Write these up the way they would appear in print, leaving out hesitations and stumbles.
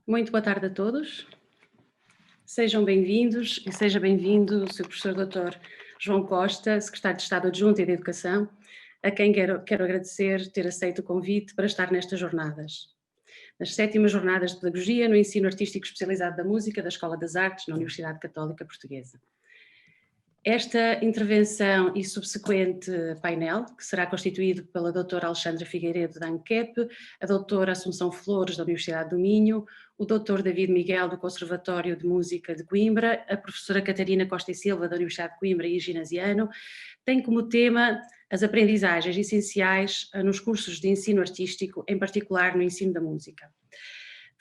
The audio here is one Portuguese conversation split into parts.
Muito boa tarde a todos. Sejam bem-vindos e seja bem-vindo o Sr. Professor Dr. João Costa, Secretário de Estado Adjunto e de Educação, a quem quero agradecer ter aceito o convite para estar nestas jornadas. Nas 7ª Jornadas de Pedagogia no Ensino Artístico Especializado da Música da Escola das Artes na Universidade Católica Portuguesa. Esta intervenção e subsequente painel, que será constituído pela doutora Alexandra Figueiredo da ANCAP, a doutora Assunção Flores da Universidade do Minho, o doutor David Miguel do Conservatório de Música de Coimbra, a professora Catarina Costa e Silva da Universidade de Coimbra e ginasiano, tem como tema as aprendizagens essenciais nos cursos de ensino artístico, em particular no ensino da música.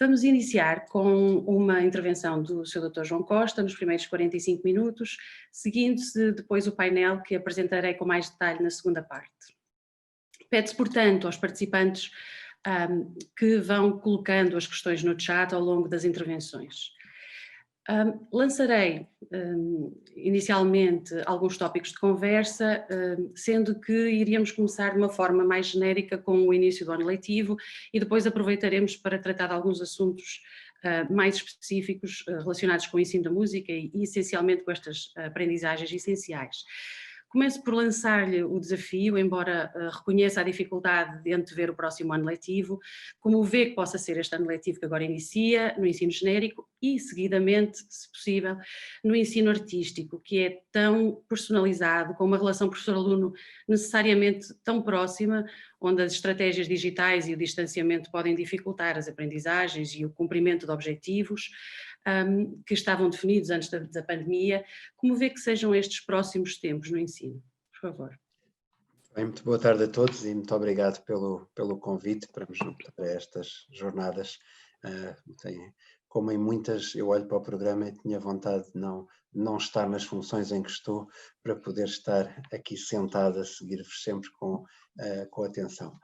Vamos iniciar com uma intervenção do Sr. Dr. João Costa, nos primeiros 45 minutos, seguindo-se depois o painel que apresentarei com mais detalhe na segunda parte. Pede-se, portanto, aos participantes que vão colocando as questões no chat ao longo das intervenções. Lançarei inicialmente alguns tópicos de conversa, sendo que iríamos começar de uma forma mais genérica com o início do ano letivo e depois aproveitaremos para tratar de alguns assuntos mais específicos relacionados com o ensino da música e essencialmente com estas aprendizagens essenciais. Começo por lançar-lhe o desafio, embora reconheça a dificuldade de antever o próximo ano letivo, como vê que possa ser este ano letivo que agora inicia, no ensino genérico e, seguidamente, se possível, no ensino artístico, que é tão personalizado, com uma relação professor-aluno necessariamente tão próxima, onde as estratégias digitais e o distanciamento podem dificultar as aprendizagens e o cumprimento de objetivos que estavam definidos antes da pandemia. Como vê que sejam estes próximos tempos no ensino? Por favor. Bem, muito boa tarde a todos e muito obrigado pelo convite para estas jornadas. Como em muitas, eu olho para o programa e tinha vontade de não estar nas funções em que estou, para poder estar aqui sentado a seguir-vos sempre com atenção.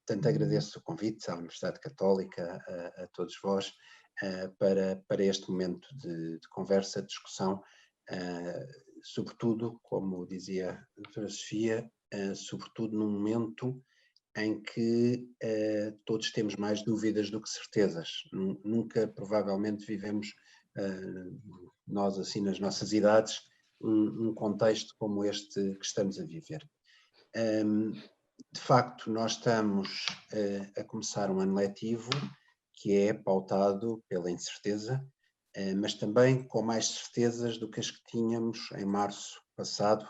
Portanto, agradeço o convite à Universidade Católica, a todos vós, para este momento de conversa, de discussão, sobretudo, como dizia a doutora Sofia, sobretudo num momento em que todos temos mais dúvidas do que certezas. Nunca, provavelmente, vivemos, nós assim nas nossas idades, um contexto como este que estamos a viver. De facto, nós estamos a começar um ano letivo que é pautado pela incerteza, mas também com mais certezas do que as que tínhamos em março passado,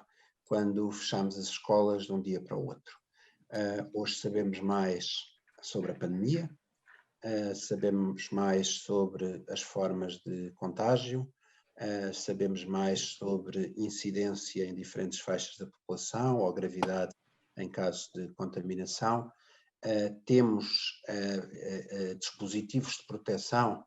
quando fechámos as escolas de um dia para o outro. Hoje sabemos mais sobre a pandemia, sabemos mais sobre as formas de contágio, sabemos mais sobre incidência em diferentes faixas da população ou gravidade em caso de contaminação. Temos dispositivos de proteção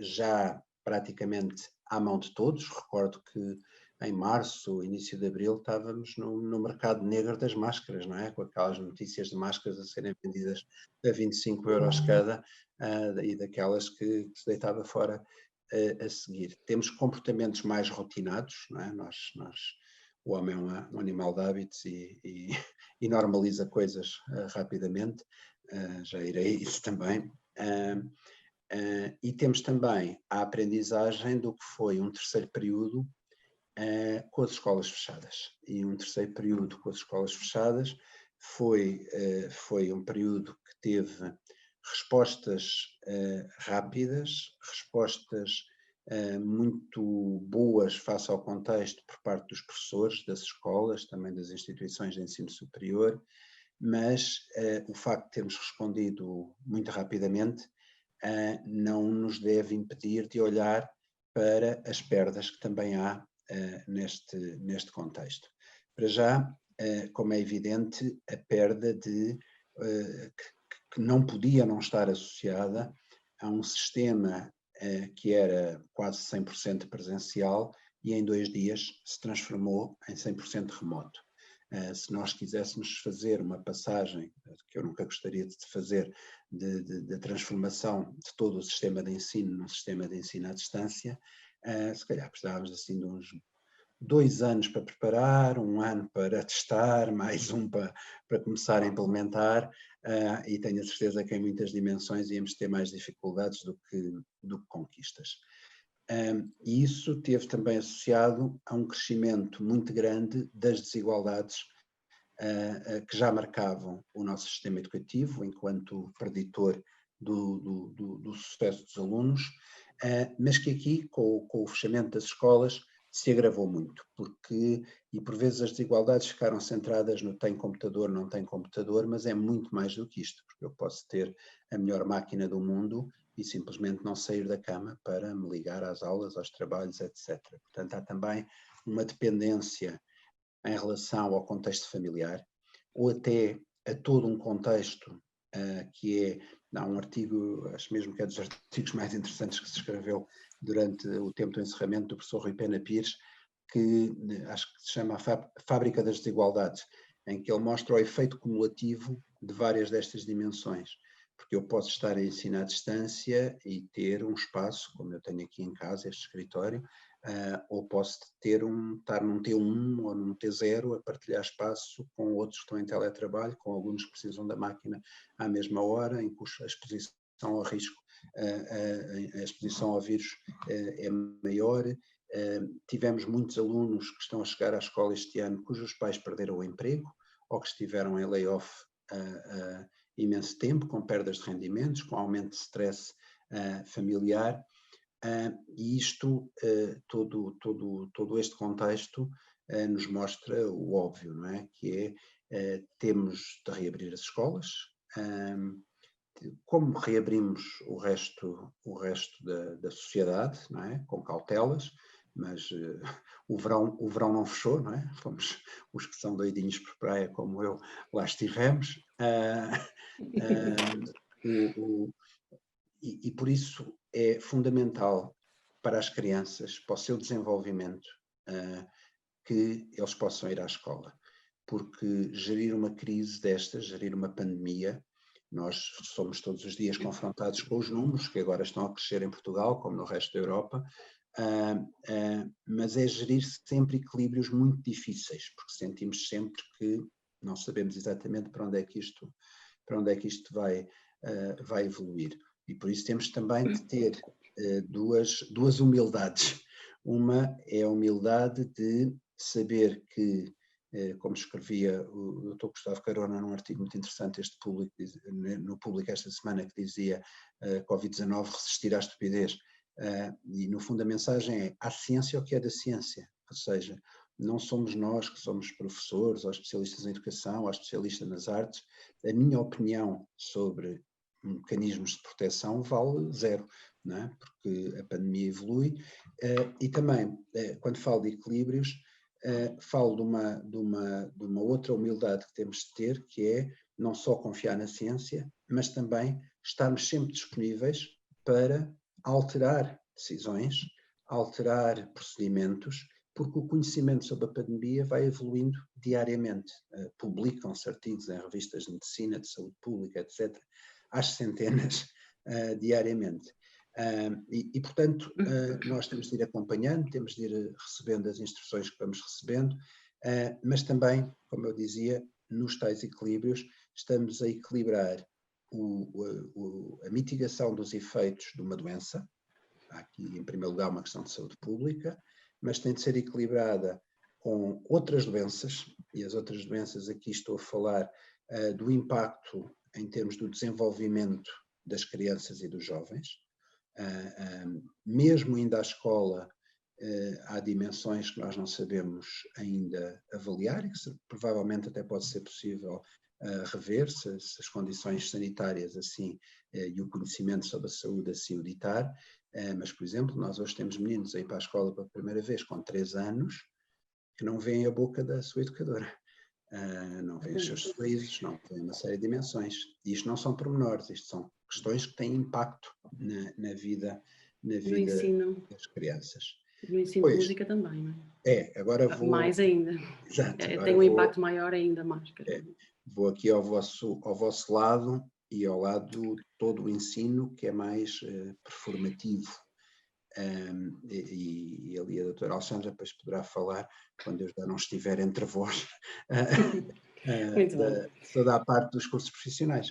já praticamente à mão de todos. Recordo que em março, início de abril, estávamos no mercado negro das máscaras, não é? Com aquelas notícias de máscaras a serem vendidas a 25 euros cada e daquelas que se deitava fora a seguir. Temos comportamentos mais rotinados, não é? O homem é um animal de hábitos e normaliza coisas rapidamente, já irei a isso também. E temos também a aprendizagem do que foi um terceiro período com as escolas fechadas. E um terceiro período com as escolas fechadas foi um período que teve respostas rápidas, respostas muito boas face ao contexto por parte dos professores, das escolas, também das instituições de ensino superior, mas o facto de termos respondido muito rapidamente não nos deve impedir de olhar para as perdas que também há neste contexto. Para já, como é evidente, a perda que não podia não estar associada a um sistema que era quase 100% presencial e em 2 dias se transformou em 100% remoto. Se nós quiséssemos fazer uma passagem, que eu nunca gostaria de fazer, de transformação de todo o sistema de ensino num sistema de ensino à distância, se calhar precisávamos assim de uns 2 anos para preparar, 1 ano para testar, mais um para começar a implementar, e tenho a certeza que em muitas dimensões íamos ter mais dificuldades do que conquistas. E isso teve também associado a um crescimento muito grande das desigualdades que já marcavam o nosso sistema educativo enquanto preditor do sucesso dos alunos, mas que aqui, com o fechamento das escolas, se agravou muito, e por vezes as desigualdades ficaram centradas no tem computador, não tem computador, mas é muito mais do que isto, porque eu posso ter a melhor máquina do mundo e simplesmente não sair da cama para me ligar às aulas, aos trabalhos, etc. Portanto, há também uma dependência em relação ao contexto familiar, ou até a todo um contexto que há um artigo, acho mesmo que é dos artigos mais interessantes que se escreveu durante o tempo do encerramento, do professor Rui Pena Pires, que acho que se chama a Fábrica das Desigualdades, em que ele mostra o efeito cumulativo de várias destas dimensões. Porque eu posso estar a ensinar à distância e ter um espaço, como eu tenho aqui em casa, este escritório, ou posso estar num T1 ou num T0 a partilhar espaço com outros que estão em teletrabalho, com alunos que precisam da máquina à mesma hora, em que a exposição ao risco, a exposição ao vírus é maior. Tivemos muitos alunos que estão a chegar à escola este ano cujos pais perderam o emprego ou que estiveram em layoff imenso tempo, com perdas de rendimentos, com aumento de stress familiar, e isto, todo este contexto nos mostra o óbvio, não é? Que é, temos de reabrir as escolas, como reabrimos o resto da sociedade, não é? Com cautelas, mas o verão não fechou, não é? Fomos os que são doidinhos por praia, como eu, lá estivemos. E por isso é fundamental para as crianças, para o seu desenvolvimento, que eles possam ir à escola. Porque gerir uma crise destas, gerir uma pandemia, nós somos todos os dias confrontados com os números, que agora estão a crescer em Portugal, como no resto da Europa, mas é gerir sempre equilíbrios muito difíceis, porque sentimos sempre que não sabemos exatamente para onde é que isto vai evoluir. E por isso temos também de ter duas humildades. Uma é a humildade de saber que, como escrevia o Dr. Gustavo Carona num artigo muito interessante no Público esta semana, que dizia Covid-19 resistir à estupidez, e no fundo a mensagem é: há ciência o que é da ciência, ou seja, não somos nós que somos professores ou especialistas em educação ou especialistas nas artes. A minha opinião sobre mecanismos de proteção vale zero, não é? Porque a pandemia evolui, e também, quando falo de equilíbrios, falo de uma outra humildade que temos de ter, que é não só confiar na ciência, mas também estarmos sempre disponíveis para alterar decisões, alterar procedimentos, porque o conhecimento sobre a pandemia vai evoluindo diariamente. Publicam-se artigos em revistas de medicina, de saúde pública, etc., às centenas diariamente. Portanto, nós temos de ir acompanhando, temos de ir recebendo as instruções que vamos recebendo, mas também, como eu dizia, nos tais equilíbrios, estamos a equilibrar a mitigação dos efeitos de uma doença. Há aqui, em primeiro lugar, uma questão de saúde pública, mas tem de ser equilibrada com outras doenças, e as outras doenças aqui estou a falar do impacto em termos do desenvolvimento das crianças e dos jovens. Mesmo indo à escola, há dimensões que nós não sabemos ainda avaliar e que provavelmente até pode ser possível rever, se as condições sanitárias assim e o conhecimento sobre a saúde assim o ditar. Mas, por exemplo, nós hoje temos meninos a ir para a escola pela primeira vez com 3 anos que não veem a boca da sua educadora. Não veem os seus sorrisos, não veem uma série de dimensões. E isto não são pormenores, isto são questões que têm impacto na vida das crianças. No ensino de música também, não é? Agora vou... Mais ainda. Exato. Tem um impacto maior ainda mais. Vou aqui ao vosso lado e ao lado de todo o ensino que é mais performativo. e ali a doutora Alexandra depois poderá falar, quando eu já não estiver entre vós, Muito bom. de toda a parte dos cursos profissionais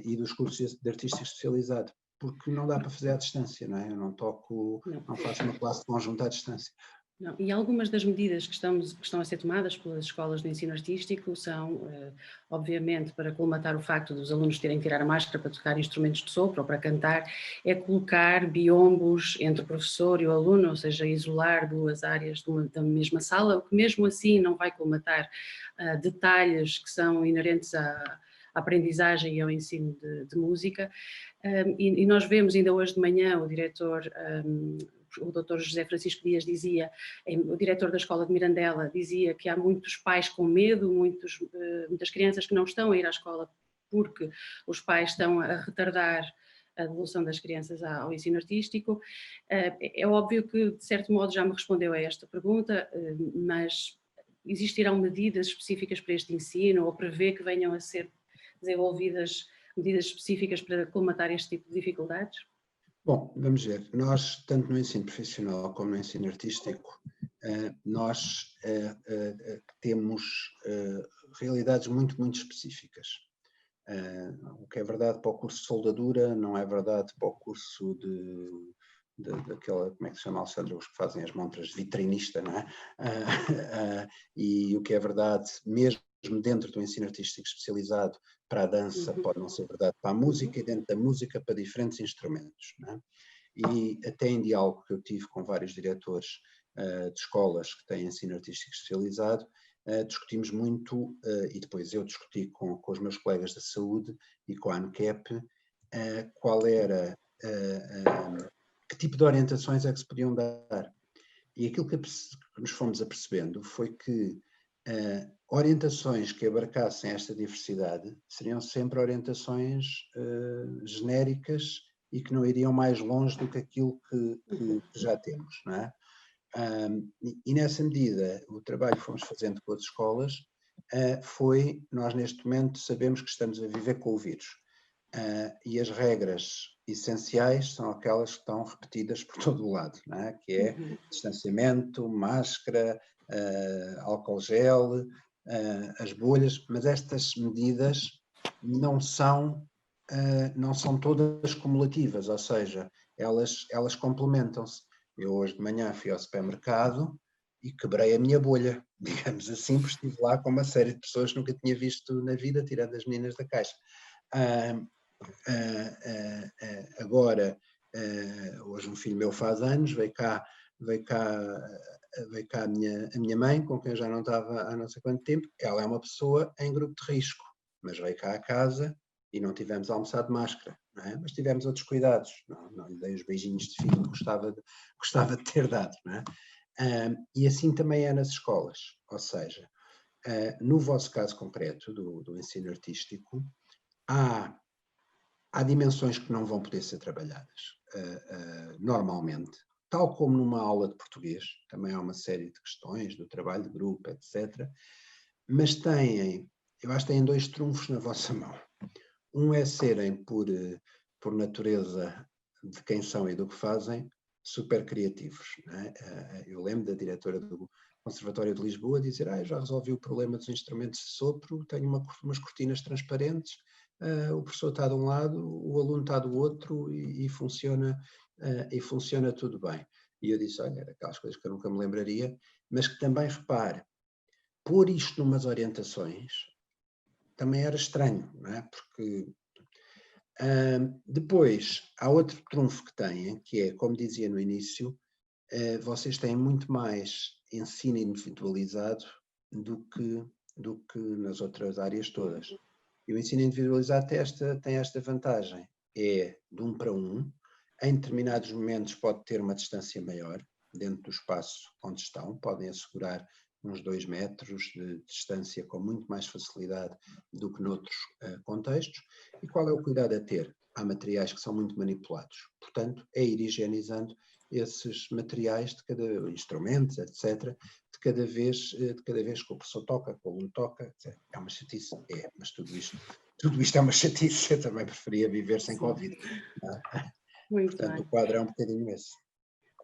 e dos cursos de artístico especializado, porque não dá para fazer à distância, não é? Eu não faço uma classe conjunta à distância. Não, e algumas das medidas que estão a ser tomadas pelas escolas de ensino artístico são, obviamente, para colmatar o facto dos alunos terem que tirar a máscara para tocar instrumentos de sopro ou para cantar, é colocar biombos entre o professor e o aluno, ou seja, isolar duas áreas da mesma sala, o que mesmo assim não vai colmatar detalhes que são inerentes à aprendizagem e ao ensino de música. E nós vemos ainda hoje de manhã o diretor, o Dr. José Francisco Dias dizia, o diretor da escola de Mirandela dizia que há muitos pais com medo, muitas crianças que não estão a ir à escola porque os pais estão a retardar a devolução das crianças ao ensino artístico. É óbvio que, de certo modo, já me respondeu a esta pergunta, mas existirão medidas específicas para este ensino ou prevê que venham a ser desenvolvidas medidas específicas para colmatar este tipo de dificuldades? Bom, vamos ver. Nós, tanto no ensino profissional como no ensino artístico, nós temos realidades muito, muito específicas. O que é verdade para o curso de soldadura não é verdade para o curso daquela, como é que se chama, Alexandre, os que fazem as montras de vitrinista, não é? E o que é verdade, mesmo dentro do ensino artístico especializado para a dança, pode não ser verdade para a música, e dentro da música para diferentes instrumentos, não é? E até em diálogo que eu tive com vários diretores de escolas que têm ensino artístico especializado, discutimos muito, e depois eu discuti com os meus colegas da saúde e com a ANCAP, qual era, que tipo de orientações é que se podiam dar. E aquilo que nos fomos apercebendo foi que orientações que abarcassem esta diversidade seriam sempre orientações genéricas e que não iriam mais longe do que aquilo que já temos, não é? E nessa medida, o trabalho que fomos fazendo com as escolas nós neste momento sabemos que estamos a viver com o vírus. E as regras essenciais são aquelas que estão repetidas por todo o lado, não é? Que é distanciamento, máscara, álcool gel, as bolhas, mas estas medidas não são todas cumulativas, ou seja, elas complementam-se. Eu hoje de manhã fui ao supermercado e quebrei a minha bolha, digamos assim, porque estive lá com uma série de pessoas que nunca tinha visto na vida, tirando as meninas da caixa. Agora, hoje um filho meu faz anos, veio cá a minha mãe, com quem eu já não estava há não sei quanto tempo. Ela é uma pessoa em grupo de risco, mas veio cá a casa e não tivemos a almoçar de máscara, não é? Mas tivemos outros cuidados, não lhe dei os beijinhos de filho que gostava de ter dado, não é? E assim também é nas escolas, ou seja, no vosso caso concreto do ensino artístico, há dimensões que não vão poder ser trabalhadas normalmente, tal como numa aula de português, também há uma série de questões do trabalho de grupo, etc. Mas eu acho que têm dois trunfos na vossa mão. Um é serem, por natureza de quem são e do que fazem, super criativos, não é? Eu lembro da diretora do Conservatório de Lisboa dizer: eu já resolvi o problema dos instrumentos de sopro, tenho umas cortinas transparentes, o professor está de um lado, o aluno está do outro e funciona tudo bem. E eu disse: olha, aquelas coisas que eu nunca me lembraria, mas que também, repare, pôr isto numas orientações também era estranho, não é? Porque depois há outro trunfo que têm, que é, como dizia no início, vocês têm muito mais ensino individualizado do que nas outras áreas todas. E o ensino individualizado tem esta vantagem, é de 1 para 1, em determinados momentos pode ter uma distância maior, dentro do espaço onde estão, podem assegurar uns 2 metros de distância com muito mais facilidade do que noutros contextos. E qual é o cuidado a ter? Há materiais que são muito manipulados, portanto, é ir higienizando esses materiais de cada instrumento, etc., de cada vez que o professor toca, que o aluno toca, etc. É uma chatice? Mas tudo isto é uma chatice, eu também preferia viver sem Covid. Muito Portanto, bem. o quadro é um bocadinho esse.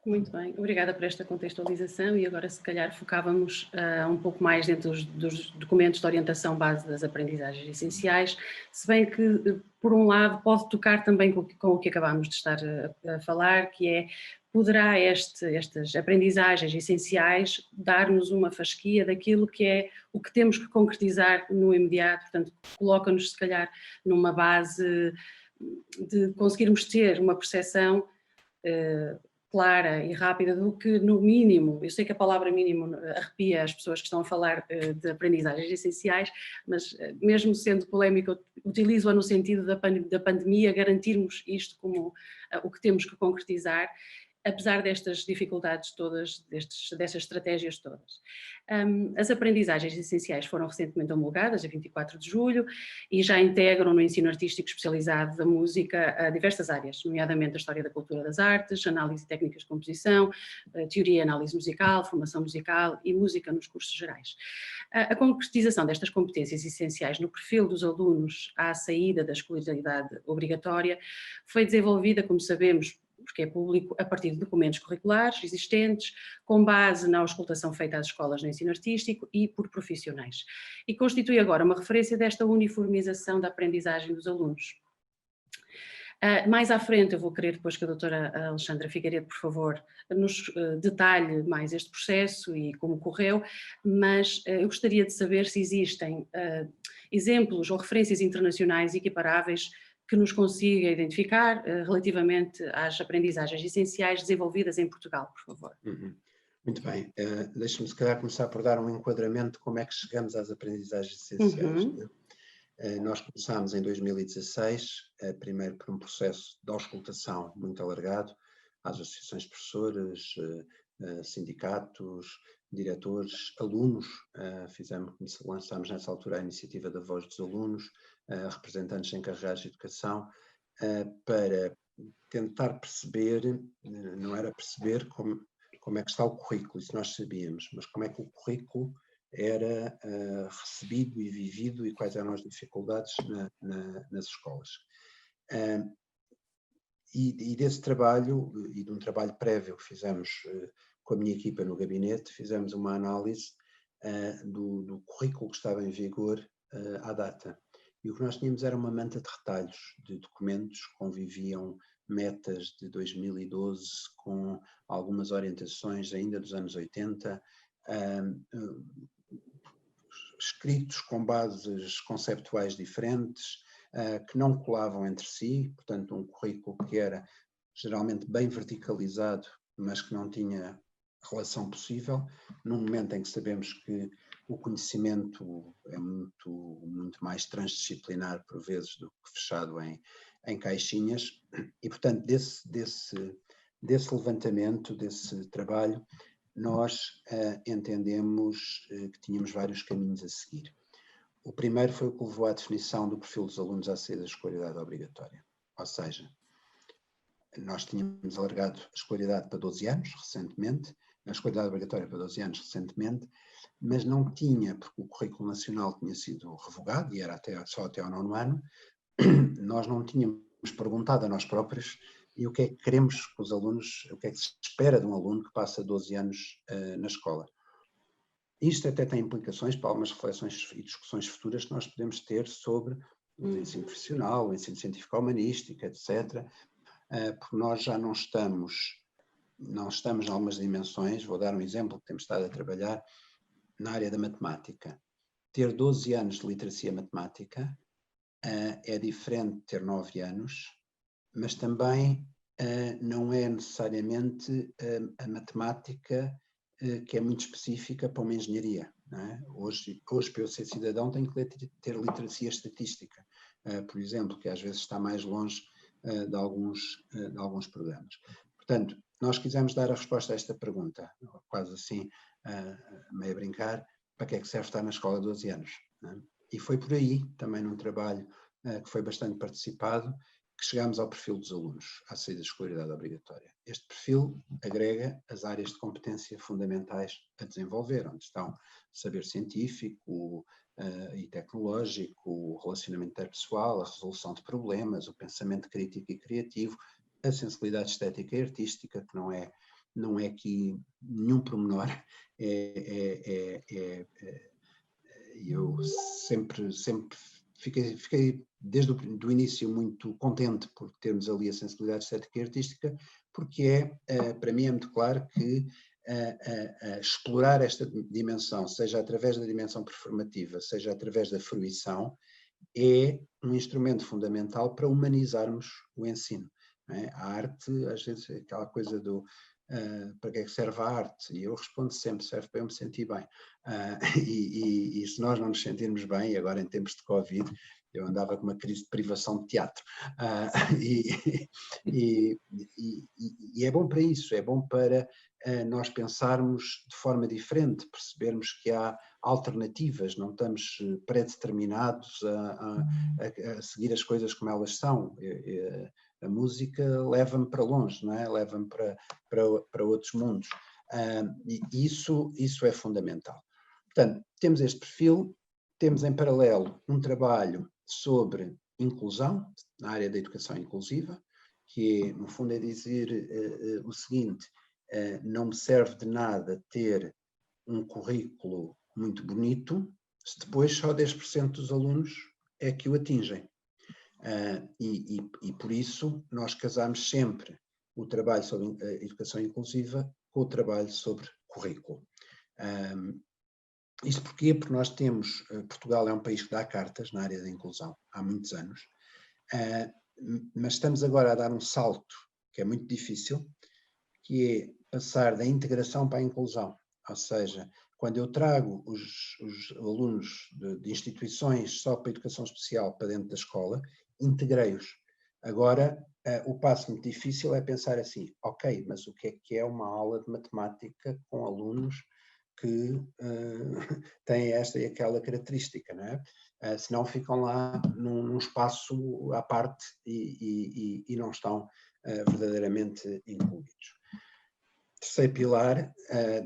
Muito bem, obrigada por esta contextualização e agora se calhar focávamos um pouco mais dentro dos documentos de orientação base das aprendizagens essenciais, se bem que, por um lado, pode tocar também com o que acabámos de estar a falar, que é, poderá estas aprendizagens essenciais dar-nos uma fasquia daquilo que é o que temos que concretizar no imediato, portanto, coloca-nos se calhar numa base de conseguirmos ter uma percepção clara e rápida do que, no mínimo, eu sei que a palavra mínimo arrepia as pessoas que estão a falar de aprendizagens essenciais, mas mesmo sendo polémico, utilizo-a no sentido da pandemia, garantirmos isto como o que temos que concretizar, apesar destas dificuldades todas, destas estratégias todas. As aprendizagens essenciais foram recentemente homologadas, a 24 de julho, e já integram no ensino artístico especializado da música diversas áreas, nomeadamente a história da cultura das artes, análise e técnicas de composição, teoria e análise musical, formação musical e música nos cursos gerais. A concretização destas competências essenciais no perfil dos alunos à saída da escolaridade obrigatória foi desenvolvida, como sabemos, porque é público, a partir de documentos curriculares existentes, com base na auscultação feita às escolas no ensino artístico e por profissionais. E constitui agora uma referência desta uniformização da aprendizagem dos alunos. Mais à frente eu vou querer depois que a doutora Alexandra Figueiredo, por favor, nos detalhe mais este processo e como correu, mas eu gostaria de saber se existem exemplos ou referências internacionais equiparáveis que nos consiga identificar relativamente às aprendizagens essenciais desenvolvidas em Portugal, por favor. Muito bem. Deixe-me se calhar começar por dar um enquadramento de como é que chegamos às aprendizagens essenciais. Né? Nós começámos em 2016, primeiro por um processo de auscultação muito alargado às associações de professores, sindicatos, diretores, alunos. Lançámos nessa altura a iniciativa da Voz dos Alunos, representantes encarregados de educação, para tentar perceber, não era perceber como é que está o currículo, isso nós sabíamos, mas como é que o currículo era recebido e vivido e quais eram as dificuldades nas escolas. E desse trabalho, e de um trabalho prévio que fizemos com a minha equipa no gabinete, fizemos uma análise do currículo que estava em vigor à data. E o que nós tínhamos era uma manta de retalhos de documentos, conviviam metas de 2012 com algumas orientações ainda dos anos 80, escritos com bases conceptuais diferentes, que não colavam entre si, portanto um currículo que era geralmente bem verticalizado, mas que não tinha relação possível, num momento em que sabemos que o conhecimento é muito mais transdisciplinar por vezes do que fechado em caixinhas, e portanto desse levantamento, desse trabalho, nós entendemos que tínhamos vários caminhos a seguir. O primeiro foi o que levou à definição do perfil dos alunos à saída da escolaridade obrigatória, ou seja, nós tínhamos alargado a escolaridade para 12 anos recentemente, a escolaridade obrigatória para 12 anos recentemente, mas não tinha, porque o currículo nacional tinha sido revogado e era só até ao 9º ano, nós não tínhamos perguntado a nós próprios e o que é que queremos que os alunos, o que é que se espera de um aluno que passa 12 anos na escola. Isto até tem implicações para algumas reflexões e discussões futuras que nós podemos ter sobre o ensino profissional, o ensino científico-humanístico, etc., porque nós já não estamos em algumas dimensões. Vou dar um exemplo que temos estado a trabalhar na área da matemática. Ter 12 anos de literacia matemática é diferente de ter 9 anos, mas também não é necessariamente a matemática que é muito específica para uma engenharia. Não é? Hoje, para eu ser cidadão, tenho que ter literacia estatística, por exemplo, que às vezes está mais longe de alguns programas. Portanto, nós quisemos dar a resposta a esta pergunta, quase assim, meio a brincar, para que é que serve estar na escola 12 anos? Não é? E foi por aí, também num trabalho que foi bastante participado, que chegámos ao perfil dos alunos, à saída da escolaridade obrigatória. Este perfil agrega as áreas de competência fundamentais a desenvolver, onde estão saber científico e tecnológico, o relacionamento interpessoal, a resolução de problemas, o pensamento crítico e criativo, a sensibilidade estética e artística, que não é aqui nenhum pormenor, eu sempre fiquei desde o início muito contente por termos ali a sensibilidade estética e artística, porque para mim é muito claro que explorar esta dimensão, seja através da dimensão performativa, seja através da fruição, é um instrumento fundamental para humanizarmos o ensino. Não é? A arte, às vezes, é aquela coisa do para que é que serve a arte? E eu respondo sempre, serve para eu me sentir bem. E se nós não nos sentirmos bem, e agora em tempos de Covid, eu andava com uma crise de privação de teatro. E é bom para isso, é bom para nós pensarmos de forma diferente, percebermos que há alternativas, não estamos pré-determinados a seguir as coisas como elas são. A música leva-me para longe, não é? Leva-me para outros mundos. E isso é fundamental. Portanto, temos este perfil, temos em paralelo um trabalho sobre inclusão, na área da educação inclusiva, que no fundo é dizer o seguinte: não me serve de nada ter um currículo muito bonito se depois só 10% dos alunos é que o atingem. E por isso nós casamos sempre o trabalho sobre a educação inclusiva com o trabalho sobre currículo. Isto porquê? Porque nós temos, Portugal é um país que dá cartas na área da inclusão há muitos anos, mas estamos agora a dar um salto que é muito difícil, que é passar da integração para a inclusão. Ou seja, quando eu trago os alunos de instituições só para a educação especial para dentro da escola, integrei-os. Agora, o passo muito difícil é pensar assim, ok, mas o que é uma aula de matemática com alunos que têm esta e aquela característica, não é? Senão ficam lá num espaço à parte e não estão verdadeiramente incluídos. Terceiro pilar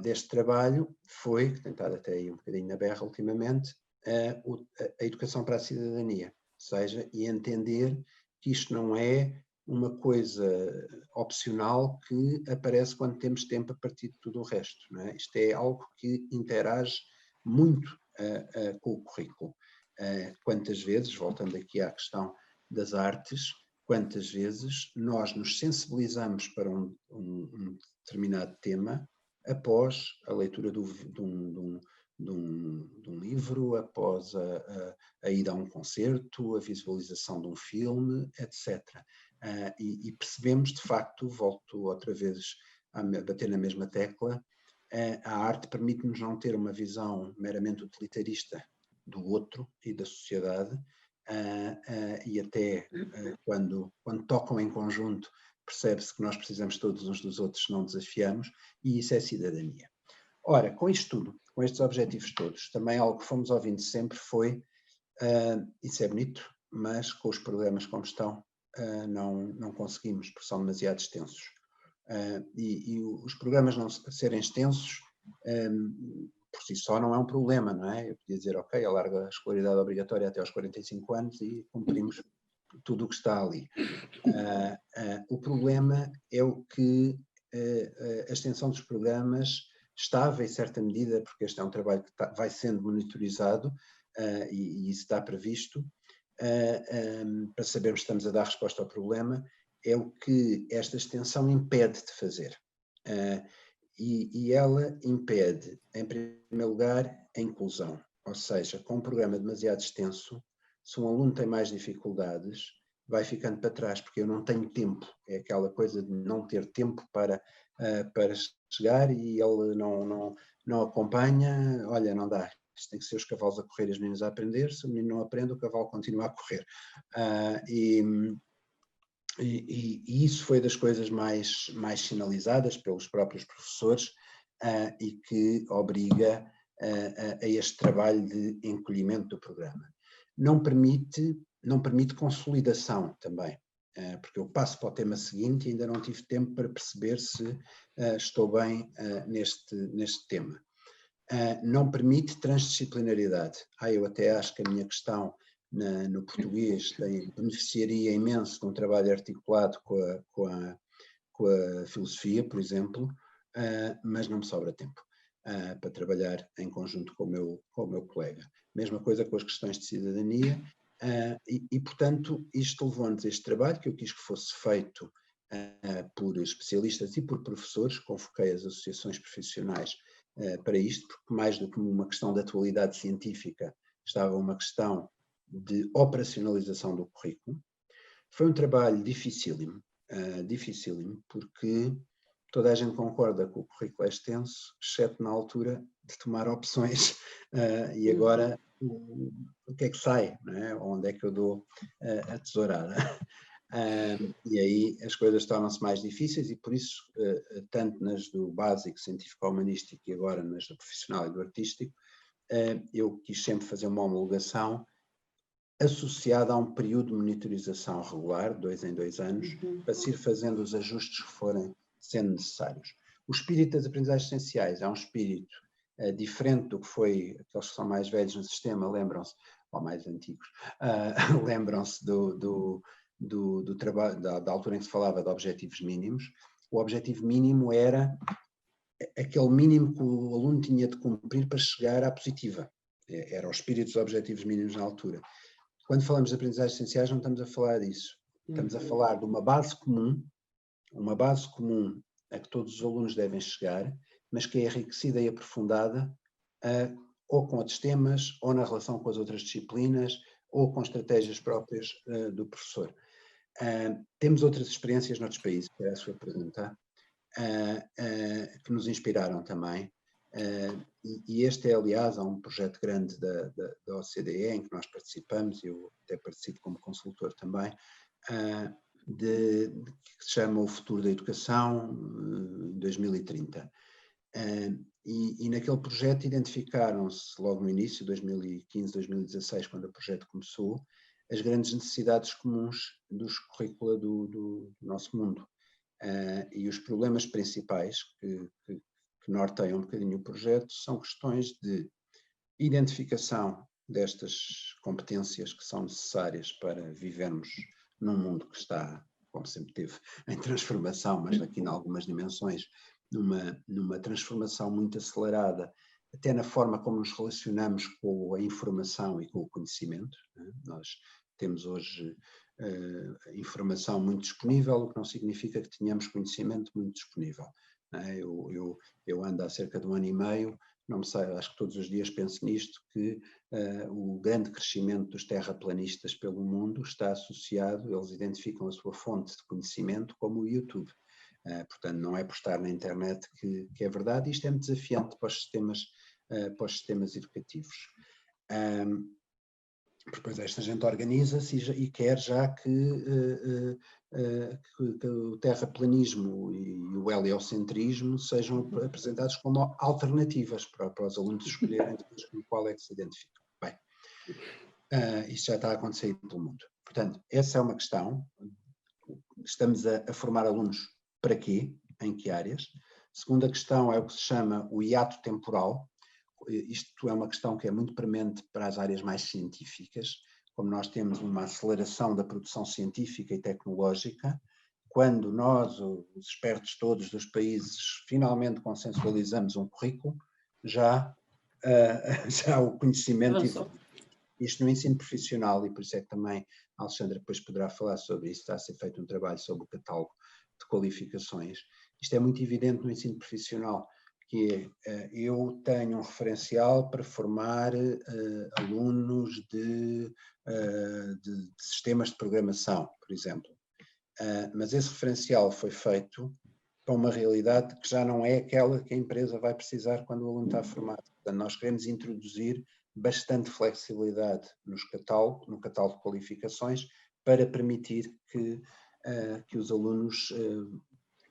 deste trabalho foi, que tem estado até aí um bocadinho na berra ultimamente, a educação para a cidadania, ou seja, e entender que isto não é uma coisa opcional que aparece quando temos tempo a partir de tudo o resto. Não é? Isto é algo que interage muito com o currículo. Quantas vezes, voltando aqui à questão das artes, quantas vezes nós nos sensibilizamos para um determinado tema após a leitura de um livro, após a ida a um concerto, a visualização de um filme, etc. E percebemos, de facto, volto outra vez a bater na mesma tecla, a arte permite-nos não ter uma visão meramente utilitarista do outro e da sociedade, e até quando tocam em conjunto percebe-se que nós precisamos todos uns dos outros se não desafiamos, e isso é cidadania. Ora, com isto tudo, com estes objetivos todos, também algo que fomos ouvindo sempre foi, isso é bonito, mas com os programas como estão, não conseguimos, porque são demasiado extensos. E os programas não serem extensos, por si só não é um problema, não é? Eu podia dizer, ok, alarga a escolaridade obrigatória até aos 45 anos e cumprimos tudo o que está ali. O problema é o que a extensão dos programas estava, em certa medida, porque este é um trabalho que vai sendo monitorizado e isso está previsto, para sabermos se estamos a dar resposta ao problema, é o que esta extensão impede de fazer. E ela impede, em primeiro lugar, a inclusão. Ou seja, com um programa demasiado extenso, se um aluno tem mais dificuldades, vai ficando para trás, porque eu não tenho tempo. É aquela coisa de não ter tempo para chegar e ele não acompanha. Olha, não dá. Isto tem que ser os cavalos a correr e os meninos a aprender. Se o menino não aprende, o cavalo continua a correr. E isso foi das coisas mais sinalizadas pelos próprios professores e que obriga a este trabalho de encolhimento do programa. Não permite consolidação também, porque eu passo para o tema seguinte e ainda não tive tempo para perceber se estou bem neste tema. Não permite transdisciplinaridade. Eu até acho que a minha questão no português beneficiaria imenso de um trabalho articulado com a filosofia, por exemplo, mas não me sobra tempo para trabalhar em conjunto com o meu colega. Mesma coisa com as questões de cidadania, portanto, isto levou-nos a este trabalho, que eu quis que fosse feito por especialistas e por professores, convoquei as associações profissionais para isto, porque mais do que uma questão de atualidade científica, estava uma questão de operacionalização do currículo. Foi um trabalho dificílimo, porque toda a gente concorda que o currículo é extenso, exceto na altura de tomar opções, e agora o que é que sai, não é? Onde é que eu dou a tesourada? E aí as coisas tornam-se mais difíceis e por isso, tanto nas do básico, científico-humanístico e agora nas do profissional e do artístico, eu quis sempre fazer uma homologação associada a um período de monitorização regular, 2 em 2 anos, para se ir fazendo os ajustes que forem sendo necessários. O espírito das aprendizagens essenciais é um espírito diferente do que foi, aqueles que são mais velhos no sistema, lembram-se, ou mais antigos, lembram-se do trabalho, da altura em que se falava de objetivos mínimos. O objetivo mínimo era aquele mínimo que o aluno tinha de cumprir para chegar à positiva. Era o espírito dos objetivos mínimos na altura. Quando falamos de aprendizagens essenciais, não estamos a falar disso. Estamos a falar de uma base comum a que todos os alunos devem chegar, mas que é enriquecida e aprofundada ou com outros temas, ou na relação com as outras disciplinas, ou com estratégias próprias do professor. Temos outras experiências noutros países, que é a sua pergunta, que nos inspiraram também. E este é, aliás, um projeto grande da OCDE, em que nós participamos, eu até participo como consultor também, que se chama O Futuro da Educação 2030. E naquele projeto identificaram-se, logo no início, 2015, 2016, quando o projeto começou, as grandes necessidades comuns dos currícula do nosso mundo. E os problemas principais que norteiam um bocadinho o projeto são questões de identificação destas competências que são necessárias para vivermos num mundo que está, como sempre teve, em transformação, mas aqui em algumas dimensões, numa transformação muito acelerada, até na forma como nos relacionamos com a informação e com o conhecimento. Nós temos hoje informação muito disponível, o que não significa que tenhamos conhecimento muito disponível. Eu ando há cerca de 1 ano e meio, não me sei, acho que todos os dias penso nisto, que o grande crescimento dos terraplanistas pelo mundo está associado, eles identificam a sua fonte de conhecimento como o YouTube. Portanto, não é por estar na internet que é verdade, isto é muito desafiante para os sistemas educativos. Depois esta gente organiza-se e quer já que o terraplanismo e o heliocentrismo sejam apresentados como alternativas para os alunos escolherem depois com qual é que se identificam. Bem, isto já está a acontecer pelo mundo. Portanto, essa é uma questão. Estamos a formar alunos para quê? Em que áreas? Segunda questão é o que se chama o hiato temporal. Isto é uma questão que é muito premente para as áreas mais científicas, como nós temos uma aceleração da produção científica e tecnológica, quando nós, os expertos todos dos países, finalmente consensualizamos um currículo, já o conhecimento evolui. Isto no ensino profissional, e por isso é que também a Alexandra depois poderá falar sobre isso, está a ser feito um trabalho sobre o catálogo de qualificações. Isto é muito evidente no ensino profissional, que eu tenho um referencial para formar alunos de sistemas de programação, por exemplo. Mas esse referencial foi feito para uma realidade que já não é aquela que a empresa vai precisar quando o aluno está formado. Portanto, nós queremos introduzir bastante flexibilidade no catálogo de qualificações para permitir que os alunos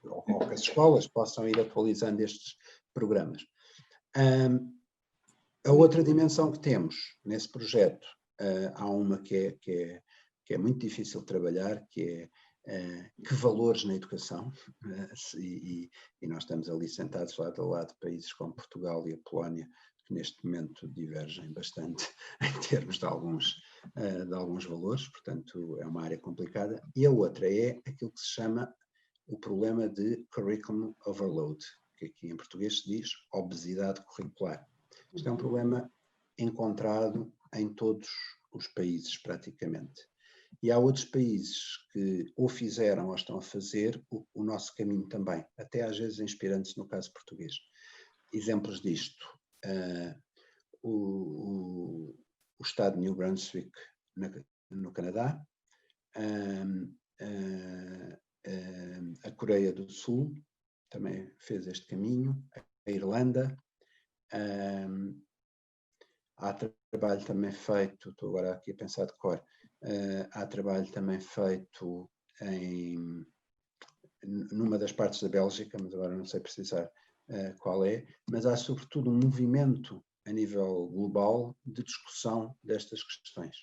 ou que as escolas possam ir atualizando estes programas. A outra dimensão que temos nesse projeto, há uma que é muito difícil de trabalhar, que é que valores na educação, e nós estamos ali sentados lado a lado, países como Portugal e a Polónia, que neste momento divergem bastante em termos de de alguns valores, portanto é uma área complicada. E a outra é aquilo que se chama o problema de curriculum overload, que aqui em português se diz obesidade curricular. Isto é um problema encontrado em todos os países, praticamente. E há outros países que ou fizeram ou estão a fazer o nosso caminho também, até às vezes inspirantes no caso português. Exemplos disto, o estado de New Brunswick, no Canadá, a Coreia do Sul também fez este caminho, a Irlanda. Há trabalho também feito, estou agora aqui a pensar de cor, há trabalho também feito numa das partes da Bélgica, mas agora não sei precisar qual é, mas há sobretudo um movimento a nível global de discussão destas questões,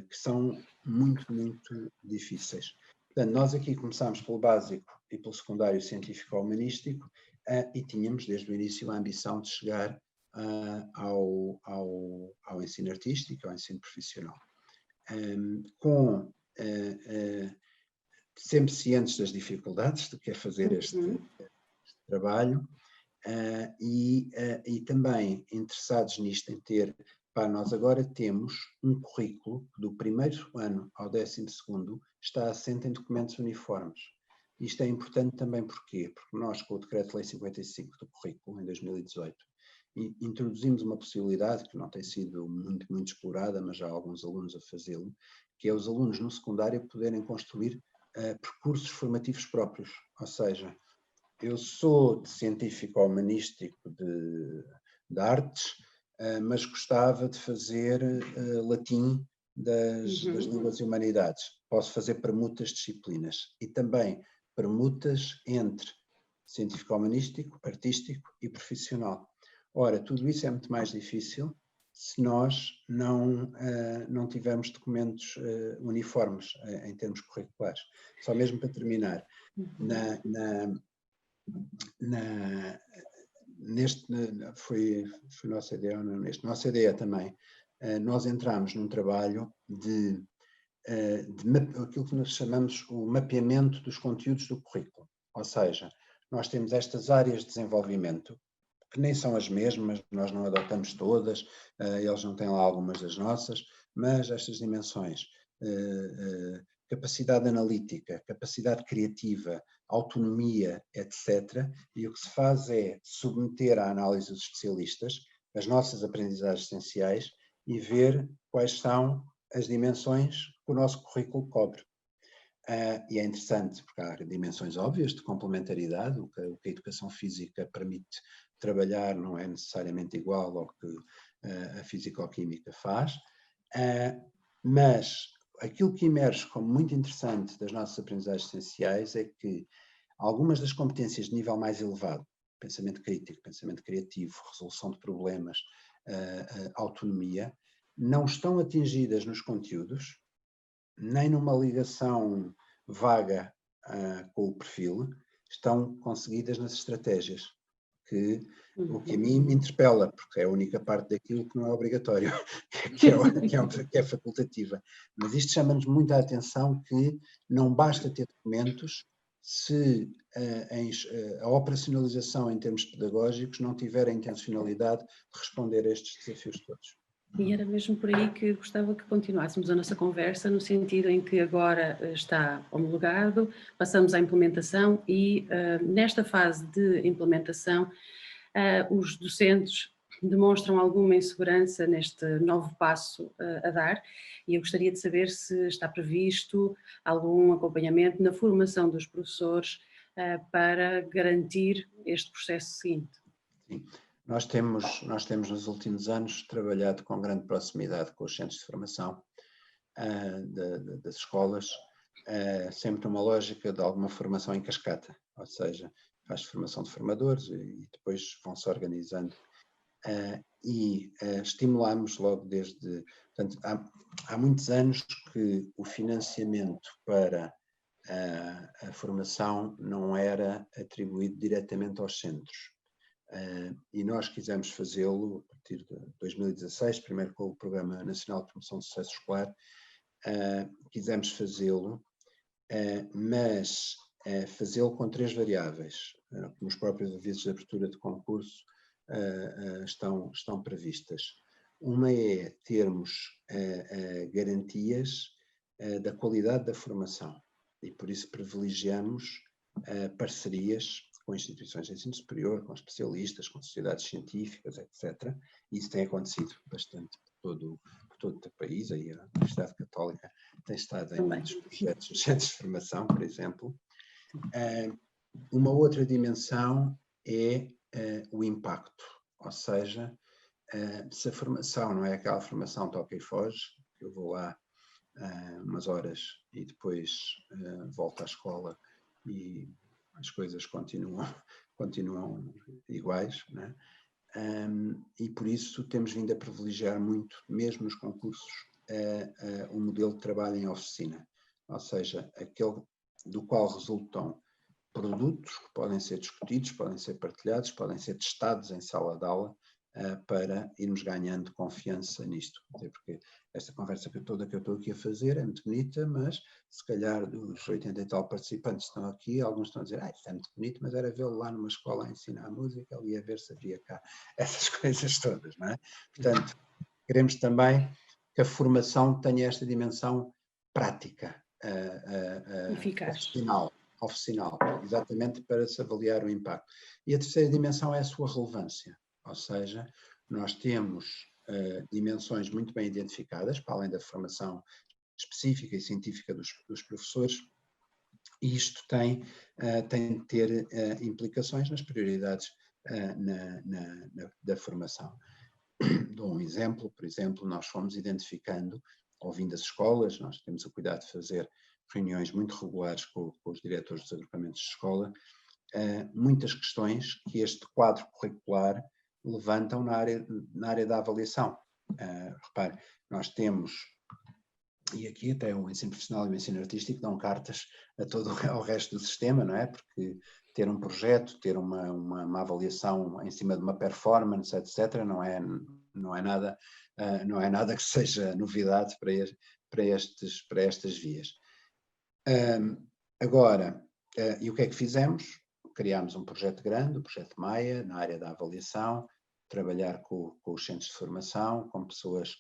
que são muito, muito difíceis. Portanto, nós aqui começámos pelo básico e pelo secundário científico-humanístico e tínhamos desde o início a ambição de chegar ao ensino artístico, ao ensino profissional. Sempre cientes das dificuldades de que é fazer este trabalho e também interessados nisto, em ter, nós agora temos um currículo que do primeiro ano ao 12º está assente em documentos uniformes. Isto é importante também porquê? Porque nós, com o Decreto-Lei 55 do currículo, em 2018, introduzimos uma possibilidade que não tem sido muito, muito explorada, mas já há alguns alunos a fazê-lo, que é os alunos no secundário poderem construir percursos formativos próprios. Ou seja, eu sou de científico-humanístico de artes, mas gostava de fazer latim das línguas e humanidades. Posso fazer permutas de disciplinas e também permutas entre científico-humanístico, artístico e profissional. Ora, tudo isso é muito mais difícil se nós não tivermos documentos uniformes em termos curriculares. Só mesmo para terminar, foi nossa ideia ou não neste? Nossa ideia também, nós entramos num trabalho de aquilo que nós chamamos o mapeamento dos conteúdos do currículo. Ou seja, nós temos estas áreas de desenvolvimento que nem são as mesmas, nós não adotamos todas, eles não têm lá algumas das nossas, mas estas dimensões, capacidade analítica, capacidade criativa, autonomia, etc. E o que se faz é submeter à análise dos especialistas as nossas aprendizagens essenciais e ver quais são as dimensões que o nosso currículo cobre. E é interessante, porque há dimensões óbvias de complementaridade, o que a educação física permite trabalhar não é necessariamente igual ao que a físico-química faz, mas aquilo que emerge como muito interessante das nossas aprendizagens essenciais é que algumas das competências de nível mais elevado, pensamento crítico, pensamento criativo, resolução de problemas, autonomia, não estão atingidas nos conteúdos, nem numa ligação vaga com o perfil, estão conseguidas nas estratégias, o que a mim me interpela, porque é a única parte daquilo que não é obrigatório, que é facultativa. Mas isto chama-nos muito a atenção que não basta ter documentos se a operacionalização em termos pedagógicos não tiver a intencionalidade de responder a estes desafios todos. E era mesmo por aí que gostava que continuássemos a nossa conversa, no sentido em que agora está homologado, passamos à implementação e nesta fase de implementação os docentes demonstram alguma insegurança neste novo passo a dar e eu gostaria de saber se está previsto algum acompanhamento na formação dos professores para garantir este processo seguinte. Sim. Nós temos nos últimos anos trabalhado com grande proximidade com os centros de formação das escolas, sempre numa lógica de alguma formação em cascata, ou seja, faz formação de formadores e depois vão-se organizando e estimulamos logo desde... Portanto, há muitos anos que o financiamento para a formação não era atribuído diretamente aos centros. E nós quisemos fazê-lo a partir de 2016, primeiro com o Programa Nacional de Promoção do Sucesso Escolar, quisemos fazê-lo, mas fazê-lo com 3 variáveis, como os próprios avisos de abertura de concurso estão previstas. Uma é termos garantias da qualidade da formação, e por isso privilegiamos parcerias com instituições de ensino superior, com especialistas, com sociedades científicas, etc. E isso tem acontecido bastante por todo o país. Aí a Universidade Católica tem estado em muitos projetos de centros de formação, por exemplo. Uma outra dimensão é o impacto, ou seja, se a formação não é aquela formação toca e foge, eu vou lá umas horas e depois volto à escola e as coisas continuam iguais, né? E por isso temos vindo a privilegiar muito, mesmo nos concursos, o modelo de trabalho em oficina, ou seja, aquele do qual resultam produtos que podem ser discutidos, podem ser partilhados, podem ser testados em sala de aula, para irmos ganhando confiança nisto. Porque esta conversa toda que eu estou aqui a fazer é muito bonita, mas se calhar dos 80 e tal participantes que estão aqui, alguns estão a dizer, isto é muito bonito, mas era vê-lo lá numa escola a ensinar música, ali a ver se havia cá essas coisas todas, não é? Portanto, queremos também que a formação tenha esta dimensão prática, eficaz. oficinal, exatamente para se avaliar o impacto. E a terceira dimensão é a sua relevância, ou seja, nós temos dimensões muito bem identificadas, para além da formação específica e científica dos professores, e isto tem de ter implicações nas prioridades da formação. Dou um exemplo, por exemplo, nós fomos identificando, ouvindo as escolas, nós temos o cuidado de fazer reuniões muito regulares com os diretores dos agrupamentos de escola, muitas questões que este quadro curricular levantam na área da avaliação. Repare, nós temos, e aqui até o ensino profissional e o ensino artístico dão cartas ao resto do sistema, não é? Porque ter um projeto, ter uma avaliação em cima de uma performance, etc., não é nada que seja novidade para estas vias. Agora, e o que é que fizemos? Criámos um projeto grande, o projeto Maia, na área da avaliação, trabalhar com os centros de formação, com pessoas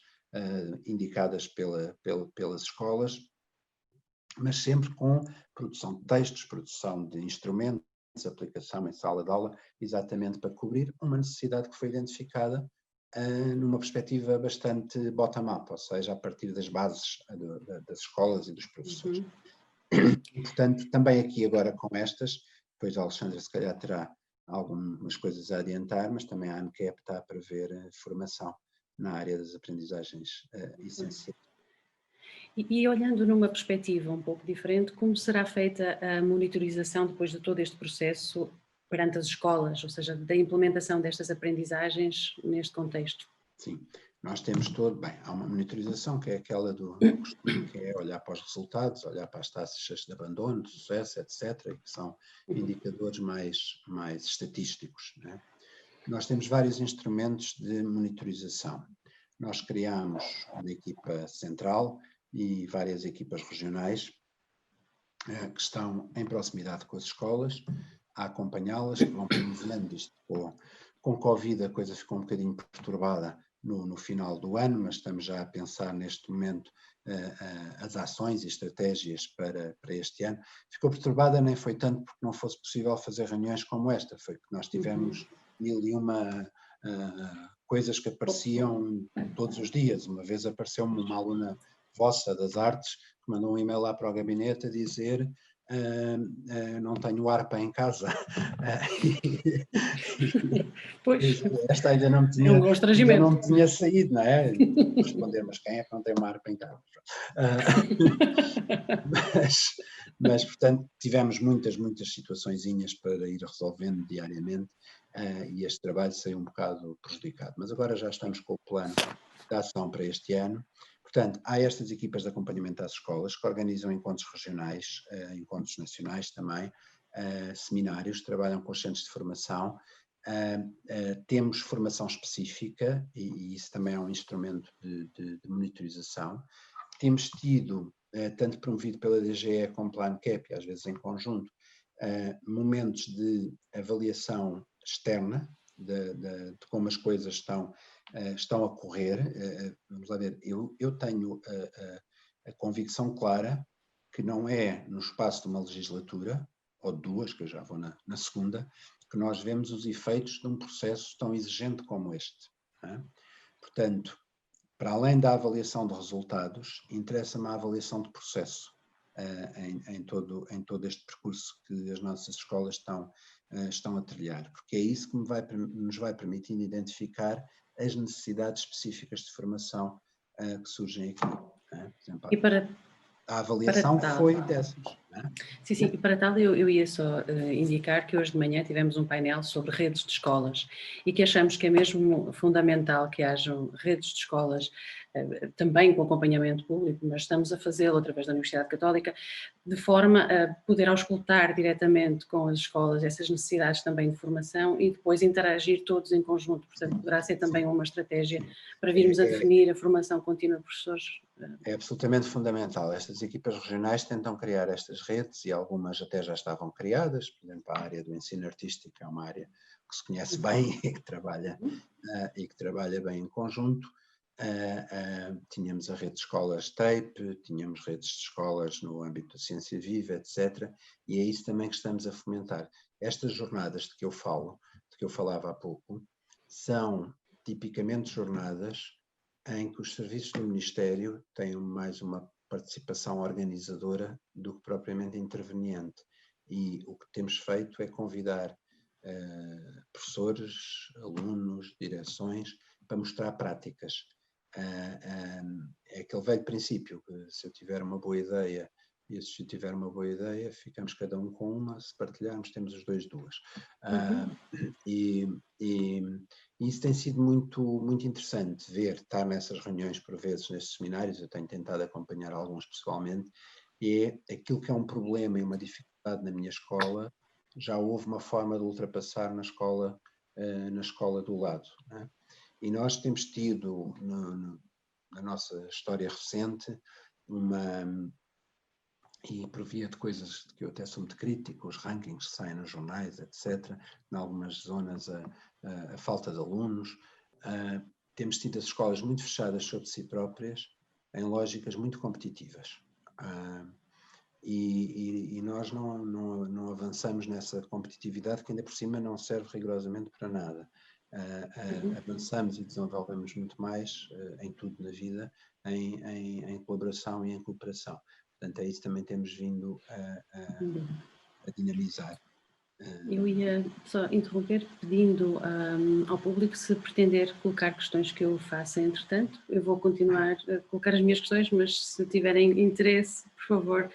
indicadas pelas escolas, mas sempre com produção de textos, produção de instrumentos, aplicação em sala de aula, exatamente para cobrir uma necessidade que foi identificada numa perspectiva bastante bottom-up, ou seja, a partir das bases das escolas e dos professores. E, portanto, também aqui agora com estas, depois a Alexandra se calhar terá algumas coisas a adiantar, mas também a ANCAP está a prever formação na área das aprendizagens essenciais. E olhando numa perspectiva um pouco diferente, como será feita a monitorização depois de todo este processo perante as escolas, ou seja, da implementação destas aprendizagens neste contexto? Sim, nós temos há uma monitorização que é aquela do costume, que é olhar para os resultados, olhar para as taxas de abandono, de sucesso, etc., que são indicadores mais estatísticos, né? Nós temos vários instrumentos de monitorização. Nós criamos uma equipa central e várias equipas regionais que estão em proximidade com as escolas, a acompanhá-las, que vão promovendo isto. Com Covid a coisa ficou um bocadinho perturbada no final do ano, mas estamos já a pensar neste momento as ações e estratégias para este ano. Ficou perturbada nem foi tanto porque não fosse possível fazer reuniões como esta, foi que nós tivemos 1001 coisas que apareciam todos os dias. Uma vez apareceu-me uma aluna vossa das artes que mandou um e-mail lá para o gabinete a dizer não tenho harpa em casa. Pois, esta ainda não me tinha saído, não é? Responder, mas quem é que não tem uma harpa em casa? Mas, portanto, tivemos muitas situaçõezinhas para ir resolvendo diariamente e este trabalho saiu um bocado prejudicado. Mas agora já estamos com o plano de ação para este ano. Portanto, há estas equipas de acompanhamento às escolas que organizam encontros regionais, encontros nacionais também, seminários, trabalham com os centros de formação Temos formação específica, e isso também é um instrumento de monitorização. Temos tido, tanto promovido pela DGE como pela ANCAP, e às vezes em conjunto, momentos de avaliação externa de como as coisas estão a correr. Vamos lá ver, eu tenho a convicção clara que não é no espaço de uma legislatura, ou de duas, que eu já vou na segunda, que nós vemos os efeitos de um processo tão exigente como este. Portanto, para além da avaliação de resultados, interessa-me a avaliação de processo em todo este percurso que as nossas escolas estão a trilhar, porque é isso que nos vai permitindo identificar as necessidades específicas de formação que surgem aqui. Por exemplo, E para a avaliação foi dessas. Sim, e para tal eu ia só indicar que hoje de manhã tivemos um painel sobre redes de escolas e que achamos que é mesmo fundamental que hajam redes de escolas também com acompanhamento público, mas estamos a fazê-lo através da Universidade Católica, de forma a poder auscultar diretamente com as escolas essas necessidades também de formação e depois interagir todos em conjunto. Portanto, poderá ser também uma estratégia para virmos a definir a formação contínua de professores. É absolutamente fundamental. Estas equipas regionais tentam criar estas redes e algumas até já estavam criadas. Por exemplo, a área do ensino artístico é uma área que se conhece bem e que trabalha bem em conjunto. Tínhamos a rede de escolas TAPE, tínhamos redes de escolas no âmbito da ciência viva, etc. E é isso também que estamos a fomentar. Estas jornadas de que eu falava há pouco, são tipicamente jornadas em que os serviços do Ministério têm mais uma participação organizadora do que propriamente interveniente. E o que temos feito é convidar professores, alunos, direções, para mostrar práticas. É aquele velho princípio que se eu tiver uma boa ideia e se eu tiver uma boa ideia, ficamos cada um com uma, se partilharmos temos os dois duas. E isso tem sido muito interessante ver, estar nessas reuniões por vezes, nesses seminários, eu tenho tentado acompanhar alguns pessoalmente, e é aquilo que é um problema e uma dificuldade na minha escola, já houve uma forma de ultrapassar na escola do lado. Né? E nós temos tido, na nossa história recente, e por via de coisas que eu até sou muito crítico, os rankings que saem nos jornais, etc., em algumas zonas a falta de alunos, temos tido as escolas muito fechadas sobre si próprias, em lógicas muito competitivas. E nós não avançamos nessa competitividade que ainda por cima não serve rigorosamente para nada. Avançamos e desenvolvemos muito mais em tudo na vida, em colaboração e em cooperação. Portanto, é isso que também temos vindo a dinamizar. Eu ia só interromper pedindo ao público se pretender colocar questões que eu faça entretanto. Eu vou continuar a colocar as minhas questões, mas se tiverem interesse, por favor,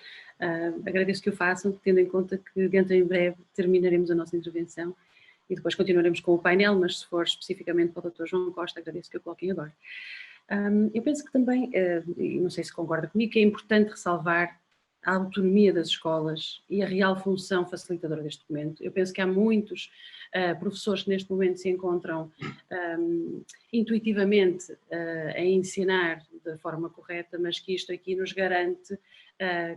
agradeço que o façam, tendo em conta que dentro em breve terminaremos a nossa intervenção e depois continuaremos com o painel, mas se for especificamente para o Dr. João Costa, agradeço que o coloquem agora. Eu penso que também, e não sei se concorda comigo, que é importante ressalvar a autonomia das escolas e a real função facilitadora deste documento. Eu penso que há muitos professores que neste momento se encontram intuitivamente a ensinar da forma correta, mas que isto aqui nos garante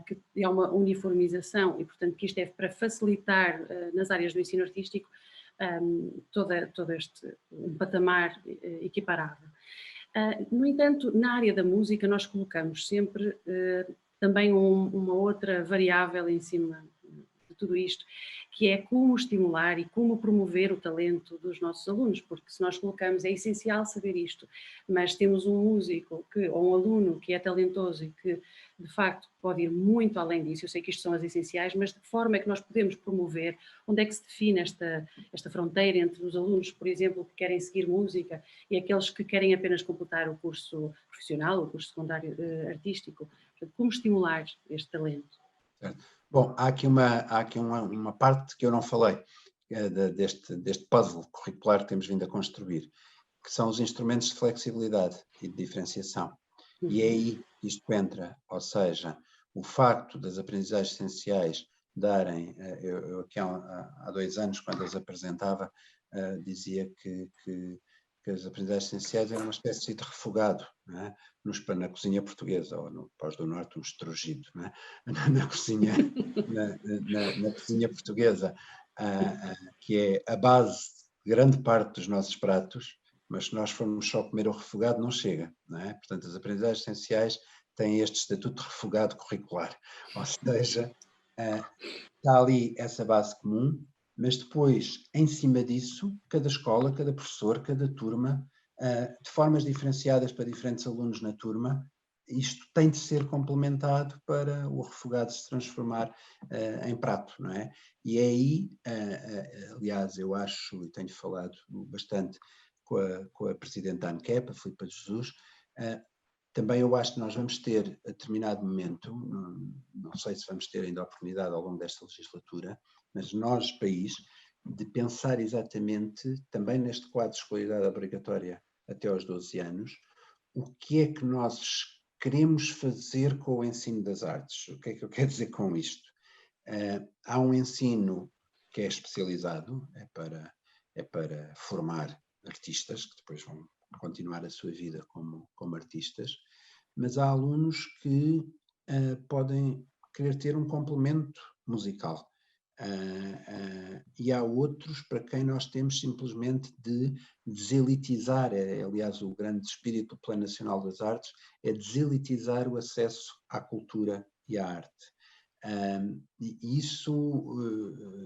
que é uma uniformização e, portanto, que isto é para facilitar nas áreas do ensino artístico todo este patamar equiparável. No entanto, na área da música nós colocamos sempre também uma outra variável em cima de tudo isto, que é como estimular e como promover o talento dos nossos alunos, porque se nós colocamos, é essencial saber isto, mas temos um músico ou um aluno que é talentoso e que de facto pode ir muito além disso, eu sei que isto são as essenciais, mas de que forma é que nós podemos promover, onde é que se define esta fronteira entre os alunos, por exemplo, que querem seguir música e aqueles que querem apenas completar o curso profissional, o curso secundário artístico. Portanto, como estimular este talento? Certo. Bom, há aqui uma parte que eu não falei deste puzzle curricular que temos vindo a construir, que são os instrumentos de flexibilidade e de diferenciação. E é aí que isto entra, ou seja, o facto das aprendizagens essenciais darem, eu aqui há 2 anos, quando as apresentava, dizia que as aprendizagens essenciais eram uma espécie de refogado, não é? Na cozinha portuguesa, ou no Pós do Norte, um estrugido, não é? na cozinha portuguesa, que é a base de grande parte dos nossos pratos, mas se nós formos só comer o refogado não chega, não é? Portanto, as aprendizagens essenciais têm este estatuto de refogado curricular, ou seja, está ali essa base comum, mas depois, em cima disso, cada escola, cada professor, cada turma, de formas diferenciadas para diferentes alunos na turma, isto tem de ser complementado para o refogado se transformar em prato, não é? E é aí, aliás, eu acho, e tenho falado bastante com a presidente da ANCAP, a Filipa de Jesus, também eu acho que nós vamos ter, a determinado momento, não sei se vamos ter ainda a oportunidade ao longo desta legislatura, mas nós, país, de pensar exatamente, também neste quadro de escolaridade obrigatória até aos 12 anos, o que é que nós queremos fazer com o ensino das artes. O que é que eu quero dizer com isto? Há um ensino que é especializado, é para formar artistas, que depois vão continuar a sua vida como artistas, mas há alunos que podem querer ter um complemento musical. E há outros para quem nós temos simplesmente de deselitizar, aliás o grande espírito do Plano Nacional das Artes, é deselitizar o acesso à cultura e à arte. E isso,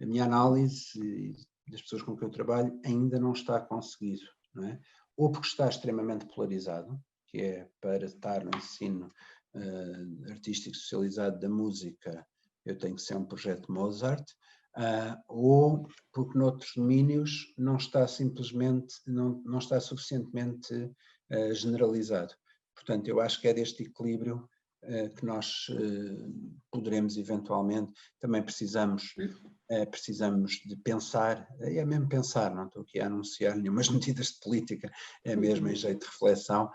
a minha análise das pessoas com quem eu trabalho, ainda não está conseguido, não é? Ou porque está extremamente polarizado, que é para estar no ensino artístico socializado da música, eu tenho que ser um projeto Mozart, ou porque noutros domínios não está simplesmente, não está suficientemente generalizado. Portanto, eu acho que é deste equilíbrio que nós poderemos eventualmente, também precisamos de pensar, é mesmo pensar, não estou aqui a anunciar nenhumas medidas de política, é mesmo em jeito de reflexão,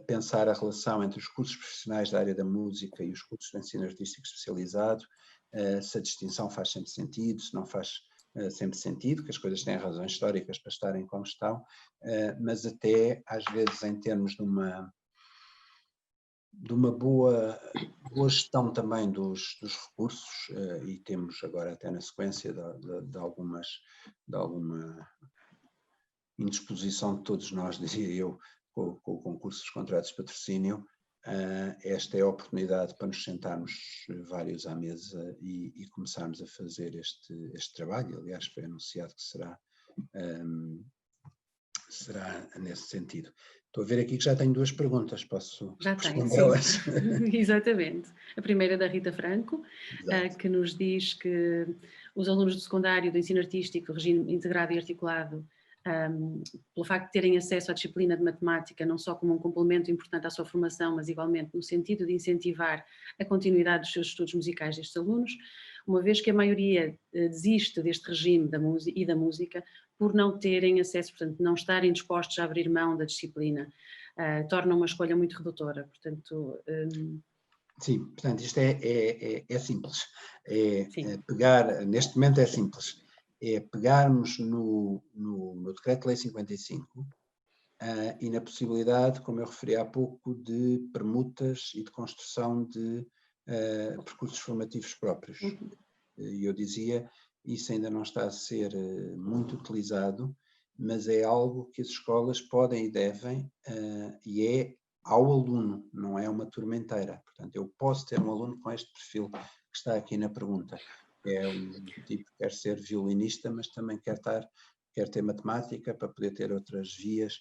pensar a relação entre os cursos profissionais da área da música e os cursos de ensino artístico especializado, se a distinção faz sempre sentido, se não faz sempre sentido, que as coisas têm razões históricas para estarem como estão, mas até às vezes em termos de uma boa gestão também dos recursos, e temos agora até na sequência de alguma indisposição de todos nós, dizia eu, com o concurso dos contratos de patrocínio, esta é a oportunidade para nos sentarmos vários à mesa e começarmos a fazer este trabalho. Aliás, foi anunciado que será nesse sentido. Estou a ver aqui que já tenho duas perguntas, posso respondê-las? Exatamente. A primeira é da Rita Franco, que nos diz que os alunos do secundário do ensino artístico, regime integrado e articulado, pelo facto de terem acesso à disciplina de matemática, não só como um complemento importante à sua formação, mas igualmente no sentido de incentivar a continuidade dos seus estudos musicais destes alunos, uma vez que a maioria desiste deste regime da música por não terem acesso, portanto, não estarem dispostos a abrir mão da disciplina, torna uma escolha muito redutora, portanto... Sim, portanto, isto é simples, pegar, neste momento é simples, é pegarmos no Decreto-Lei 55 e na possibilidade, como eu referi há pouco, de permutas e de construção de percursos formativos próprios. E eu dizia, isso ainda não está a ser muito utilizado, mas é algo que as escolas podem e devem, e é ao aluno, não é uma turma inteira. Portanto, eu posso ter um aluno com este perfil que está aqui na pergunta. É um tipo que quer ser violinista, mas também quer ter matemática para poder ter outras vias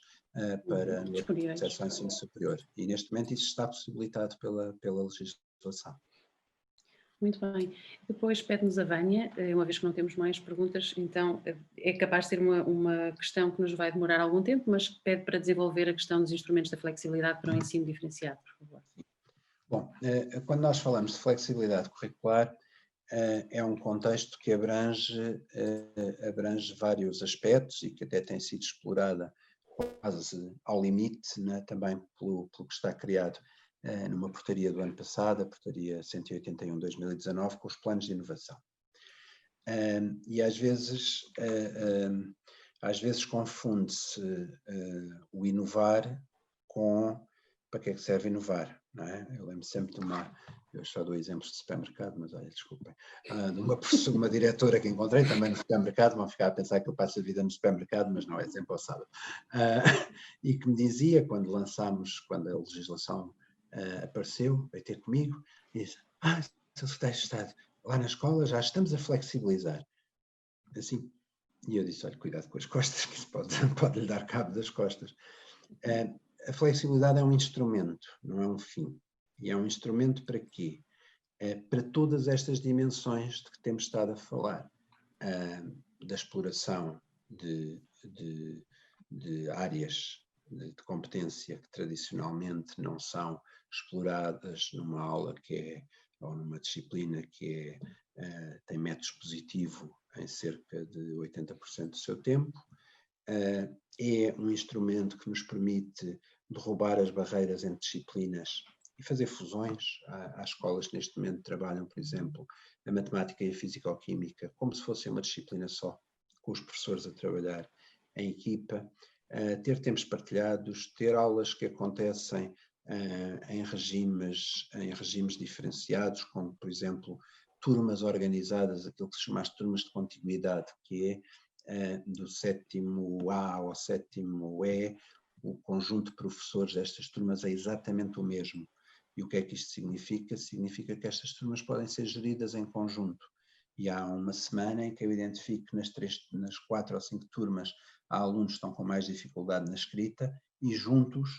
para no acesso ao ensino superior. E neste momento isso está possibilitado pela legislação. Muito bem. Depois pede-nos a Vânia, uma vez que não temos mais perguntas, então é capaz de ser uma questão que nos vai demorar algum tempo, mas pede para desenvolver a questão dos instrumentos da flexibilidade para o ensino diferenciado, por favor. Bom, quando nós falamos de flexibilidade curricular, é um contexto que abrange vários aspectos e que até tem sido explorada quase ao limite, né, também pelo que está criado numa portaria do ano passado, a portaria 181/2019, com os planos de inovação. E às vezes confunde-se o inovar com para que é que serve inovar, não é? Eu lembro sempre de eu só dou exemplos de supermercado, mas olha, desculpem, de uma diretora que encontrei também no supermercado, vão ficar a pensar que eu passo a vida no supermercado, mas não é sempre ao sábado, e que me dizia, quando a legislação apareceu, veio ter comigo, e disse, Sr. Secretário de Estado, lá na escola já estamos a flexibilizar. Assim, e eu disse, olha, cuidado com as costas, que isso pode lhe dar cabo das costas. A flexibilidade é um instrumento, não é um fim. E é um instrumento para quê? Para todas estas dimensões de que temos estado a falar. Da exploração de áreas de competência que tradicionalmente não são exploradas numa aula ou numa disciplina que tem método expositivo em cerca de 80% do seu tempo. É um instrumento que nos permite derrubar as barreiras entre disciplinas e fazer fusões. Há escolas que neste momento trabalham, por exemplo, a matemática e a físico-química como se fosse uma disciplina só, com os professores a trabalhar em equipa, ter tempos partilhados, ter aulas que acontecem em regimes diferenciados, como, por exemplo, turmas organizadas, aquilo que se chama as turmas de contiguidade, que é do 7º A ao 7º E, o conjunto de professores destas turmas é exatamente o mesmo. E o que é que isto significa? Significa que estas turmas podem ser geridas em conjunto. E há uma semana em que eu identifico que nas 4 ou 5 turmas há alunos que estão com mais dificuldade na escrita e juntos,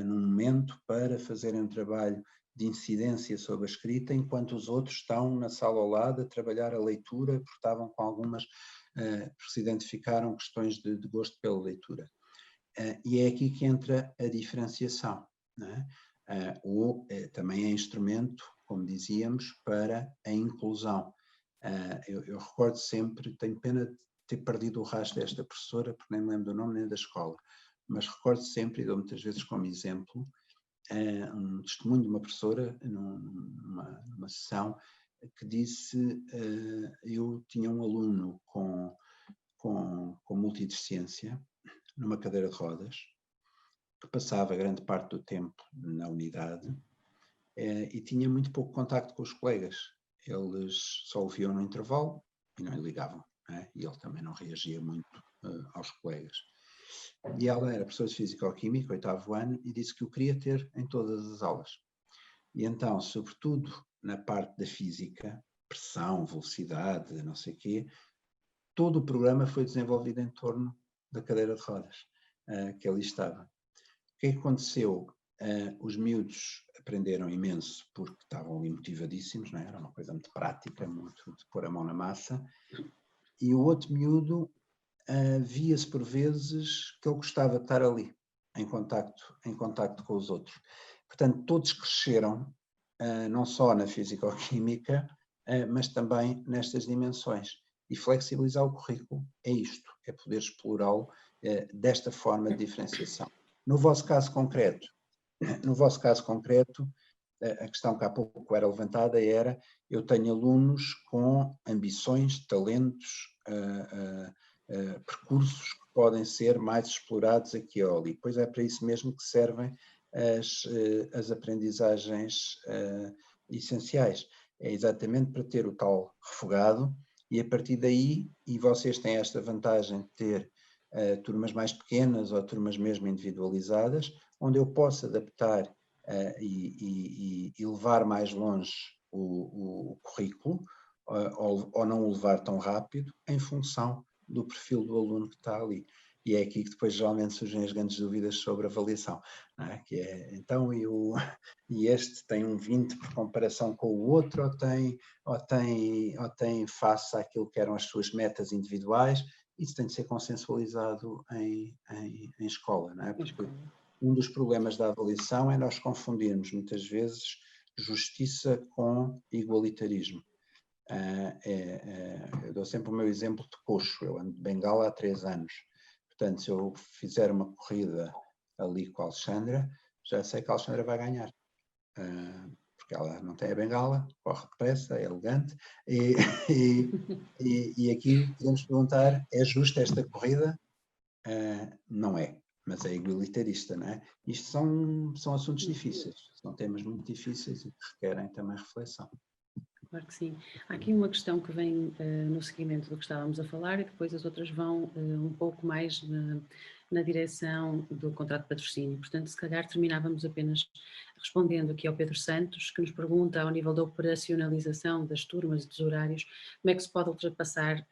num momento, para fazerem um trabalho de incidência sobre a escrita, enquanto os outros estão na sala ao lado a trabalhar a leitura, porque estavam com algumas, porque se identificaram questões de gosto pela leitura. E é aqui que entra a diferenciação, não é? Também é instrumento, como dizíamos, para a inclusão. Eu recordo sempre, tenho pena de ter perdido o rastro desta professora, porque nem me lembro do nome nem da escola, mas recordo sempre, e dou muitas vezes como exemplo, um testemunho de uma professora numa sessão que disse, eu tinha um aluno com multideficiência numa cadeira de rodas, que passava grande parte do tempo na unidade e tinha muito pouco contacto com os colegas. Eles só ouviam no intervalo e não lhe ligavam, né? E ele também não reagia muito aos colegas. E ela era professora de Físico-Química, 8º ano, e disse que o queria ter em todas as aulas. E então, sobretudo na parte da física, pressão, velocidade, não sei o quê, todo o programa foi desenvolvido em torno da cadeira de rodas que ali estava. O que é que aconteceu? Os miúdos aprenderam imenso porque estavam ali motivadíssimos, não é? Era uma coisa muito prática, muito de pôr a mão na massa, e o outro miúdo via-se por vezes que ele gostava de estar ali, em contacto com os outros. Portanto, todos cresceram, não só na físico-química, mas também nestas dimensões. E flexibilizar o currículo é isto, é poder explorá-lo desta forma de diferenciação. No vosso caso concreto, a questão que há pouco era levantada era, eu tenho alunos com ambições, talentos, percursos que podem ser mais explorados aqui ou ali. Pois é para isso mesmo que servem as aprendizagens essenciais. É exatamente para ter o tal refogado e a partir daí, e vocês têm esta vantagem de ter turmas mais pequenas ou turmas mesmo individualizadas, onde eu posso adaptar e levar mais longe o currículo ou não o levar tão rápido em função do perfil do aluno que está ali. E é aqui que depois geralmente surgem as grandes dúvidas sobre avaliação, não é? Que é, então, e este tem um 20 por comparação com o outro, ou tem face àquilo que eram as suas metas individuais. Isso tem de ser consensualizado em escola, não é? Porque um dos problemas da avaliação é nós confundirmos muitas vezes justiça com igualitarismo. Eu dou sempre o meu exemplo de coxo, eu ando de bengala há 3 anos, portanto se eu fizer uma corrida ali com a Alexandra, já sei que a Alexandra vai ganhar, porque porque ela não tem a bengala, corre depressa, é elegante, e aqui podemos perguntar, é justa esta corrida? Não é, mas é igualitarista, não é? Isto são assuntos difíceis, são temas muito difíceis e que requerem também reflexão. Claro que sim. Há aqui uma questão que vem no seguimento do que estávamos a falar e depois as outras vão um pouco mais na direção do contrato de patrocínio. Portanto, se calhar terminávamos apenas respondendo aqui ao Pedro Santos, que nos pergunta, ao nível da operacionalização das turmas e dos horários, como é que se pode ultrapassar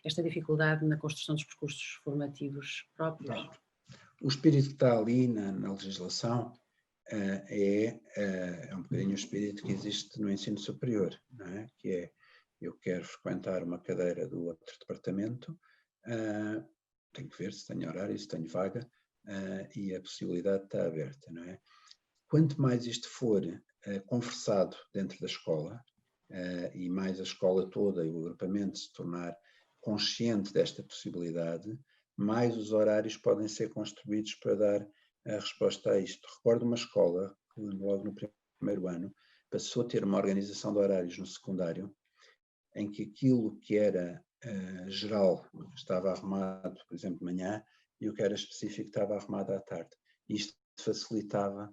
esta dificuldade na construção dos percursos formativos próprios? Pronto. O espírito que está ali na legislação é um bocadinho o espírito que existe no ensino superior, não é? Que é, eu quero frequentar uma cadeira do outro departamento, tenho que ver se tenho horário, se tenho vaga, e a possibilidade está aberta, não é? Quanto mais isto for conversado dentro da escola, e mais a escola toda e o agrupamento se tornar consciente desta possibilidade, mais os horários podem ser construídos para dar a resposta a isto. Recordo uma escola que logo no primeiro ano passou a ter uma organização de horários no secundário, em que aquilo que era geral estava arrumado, por exemplo, de manhã, e o que era específico estava arrumado à tarde. Isto facilitava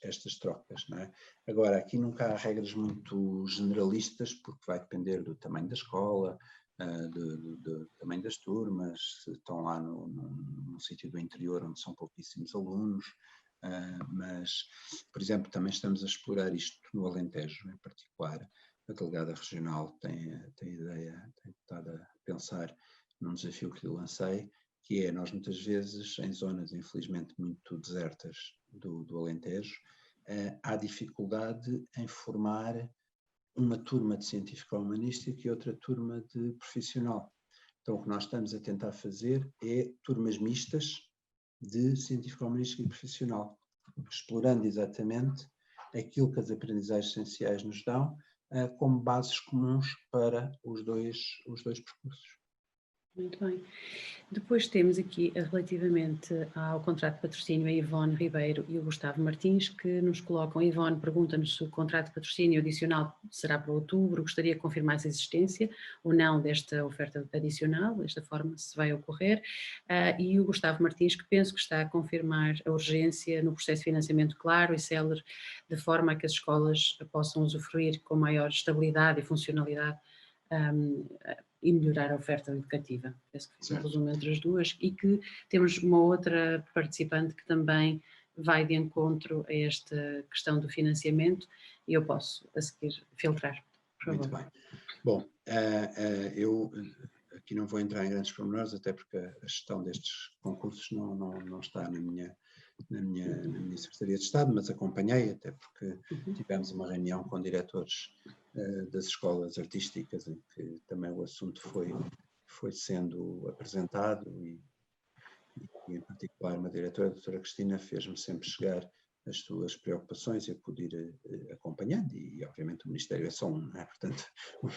estas trocas, não é? Agora, aqui nunca há regras muito generalistas, porque vai depender do tamanho da escola, do tamanho das turmas, se estão lá num sítio do interior onde são pouquíssimos alunos, mas, por exemplo, também estamos a explorar isto no Alentejo, em particular. A delegada regional tem ideia, tem estado a pensar num desafio que lhe lancei, que é, nós muitas vezes, em zonas infelizmente muito desertas do Alentejo, há dificuldade em formar uma turma de científico-humanística e outra turma de profissional. Então o que nós estamos a tentar fazer é turmas mistas de científico-humanística e profissional, explorando exatamente aquilo que as aprendizagens essenciais nos dão, como bases comuns para os dois percursos. Muito bem. Depois temos aqui, relativamente ao contrato de patrocínio, a Ivone Ribeiro e o Gustavo Martins, que nos colocam. A Ivone pergunta-nos se o contrato de patrocínio adicional será para outubro, gostaria de confirmar se a existência ou não desta oferta adicional, desta forma se vai ocorrer, e o Gustavo Martins, que penso que está a confirmar a urgência no processo de financiamento claro e célere, de forma a que as escolas possam usufruir com maior estabilidade e funcionalidade e melhorar a oferta educativa. Penso que fiz um resumo entre as duas e que temos uma outra participante que também vai de encontro a esta questão do financiamento e eu posso a seguir filtrar, por favor. Muito bem. Bom, eu aqui não vou entrar em grandes pormenores, até porque a gestão destes concursos não está na minha Secretaria de Estado, mas acompanhei, até porque tivemos uma reunião com diretores das escolas artísticas, em que também o assunto foi sendo apresentado e em particular uma diretora, a doutora Cristina, fez-me sempre chegar as suas preocupações e eu pude ir acompanhando e obviamente o Ministério é só um, não é? Portanto,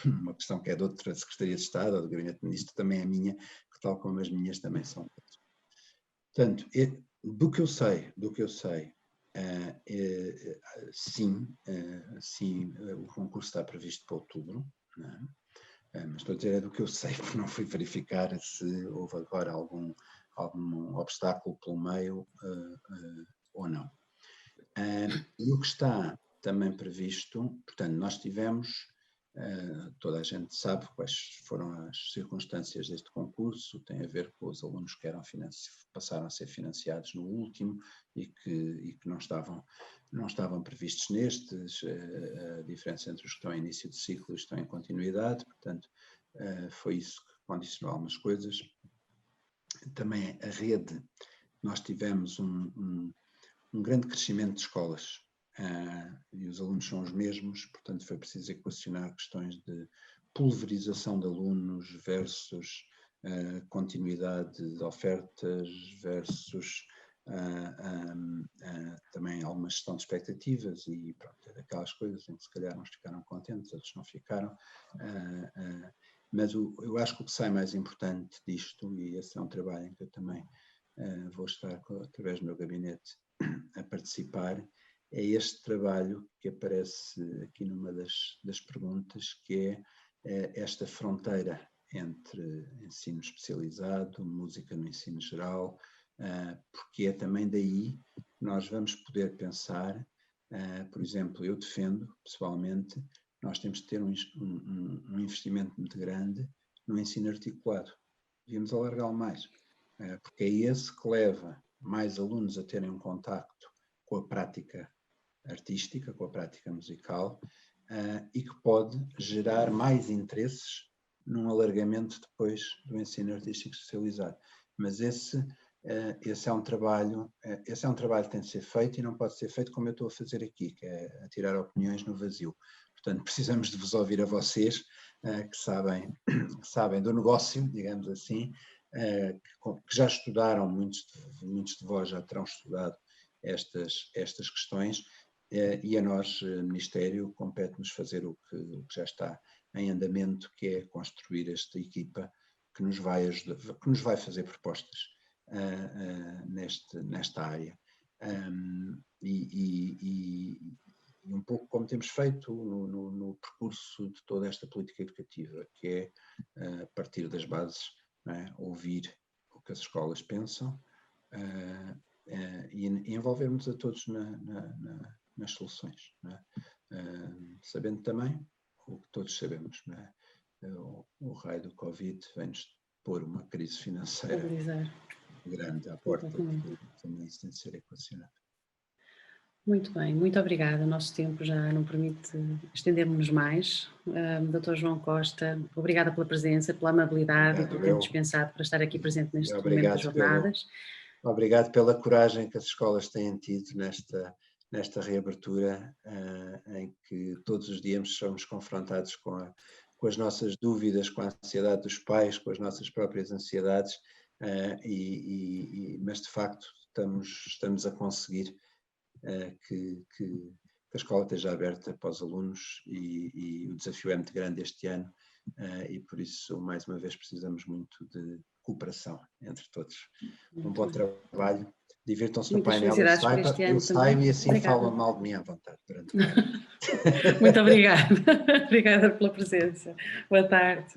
uma questão que é de outra Secretaria de Estado ou do Gabinete de Ministro também é minha, que tal como as minhas também são. Portanto, do que eu sei, sim, o concurso está previsto para outubro, não é? Mas estou a dizer do que eu sei, porque não fui verificar se houve agora algum obstáculo pelo meio ou não. E o que está também previsto, portanto, nós tivemos, toda a gente sabe quais foram as circunstâncias deste concurso, tem a ver com os alunos que passaram a ser financiados no último e que não estavam previstos nestes, a diferença entre os que estão em início de ciclo e os que estão em continuidade, portanto, foi isso que condicionou algumas coisas. Também a rede, nós tivemos um grande crescimento de escolas e os alunos são os mesmos, portanto foi preciso equacionar questões de pulverização de alunos versus continuidade de ofertas versus também alguma gestão de expectativas e pronto, é daquelas coisas em que se calhar uns ficaram contentes, outros não ficaram, mas eu acho que o que sai mais importante disto, e esse é um trabalho em que eu também vou estar através do meu gabinete a participar, é este trabalho que aparece aqui numa das perguntas, que é esta fronteira entre ensino especializado, música no ensino geral, porque é também daí que nós vamos poder pensar, por exemplo, eu defendo, pessoalmente, nós temos de ter um investimento muito grande no ensino articulado. Devíamos alargá-lo mais, porque é esse que leva mais alunos a terem um contacto com a prática artística, com a prática musical, e que pode gerar mais interesses num alargamento depois do ensino artístico especializado. Mas esse é um trabalho que tem de ser feito e não pode ser feito como eu estou a fazer aqui, que é atirar opiniões no vazio. Portanto, precisamos de vos ouvir a vocês, que sabem do negócio, digamos assim, que já estudaram, muitos de vós já terão estudado estas questões, e a nós, Ministério, compete-nos fazer o que já está em andamento, que é construir esta equipa que nos vai ajudar, que nos vai fazer propostas nesta área. E um pouco como temos feito no percurso de toda esta política educativa, que é, a partir das bases, ouvir o que as escolas pensam, e envolvermos a todos nas soluções, sabendo também o que todos sabemos, o raio do Covid vem-nos pôr uma crise financeira grande à porta, que também isso tem de ser equacionado. Muito bem, muito obrigada. O nosso tempo já não permite estendermos mais. Dr. João Costa, obrigada pela presença, pela amabilidade e por ter dispensado para estar aqui presente neste momento das jornadas. Obrigado pela coragem que as escolas têm tido nesta reabertura, em que todos os dias somos confrontados com as nossas dúvidas, com a ansiedade dos pais, com as nossas próprias ansiedades, mas de facto estamos a conseguir que a escola esteja aberta para os alunos, e o desafio é muito grande este ano, e por isso, mais uma vez, precisamos muito de cooperação entre todos. Um bom trabalho, divirtam-se no painel, eu saio e assim falam mal de mim à vontade durante o painel. Muito obrigada, obrigada pela presença. Boa tarde.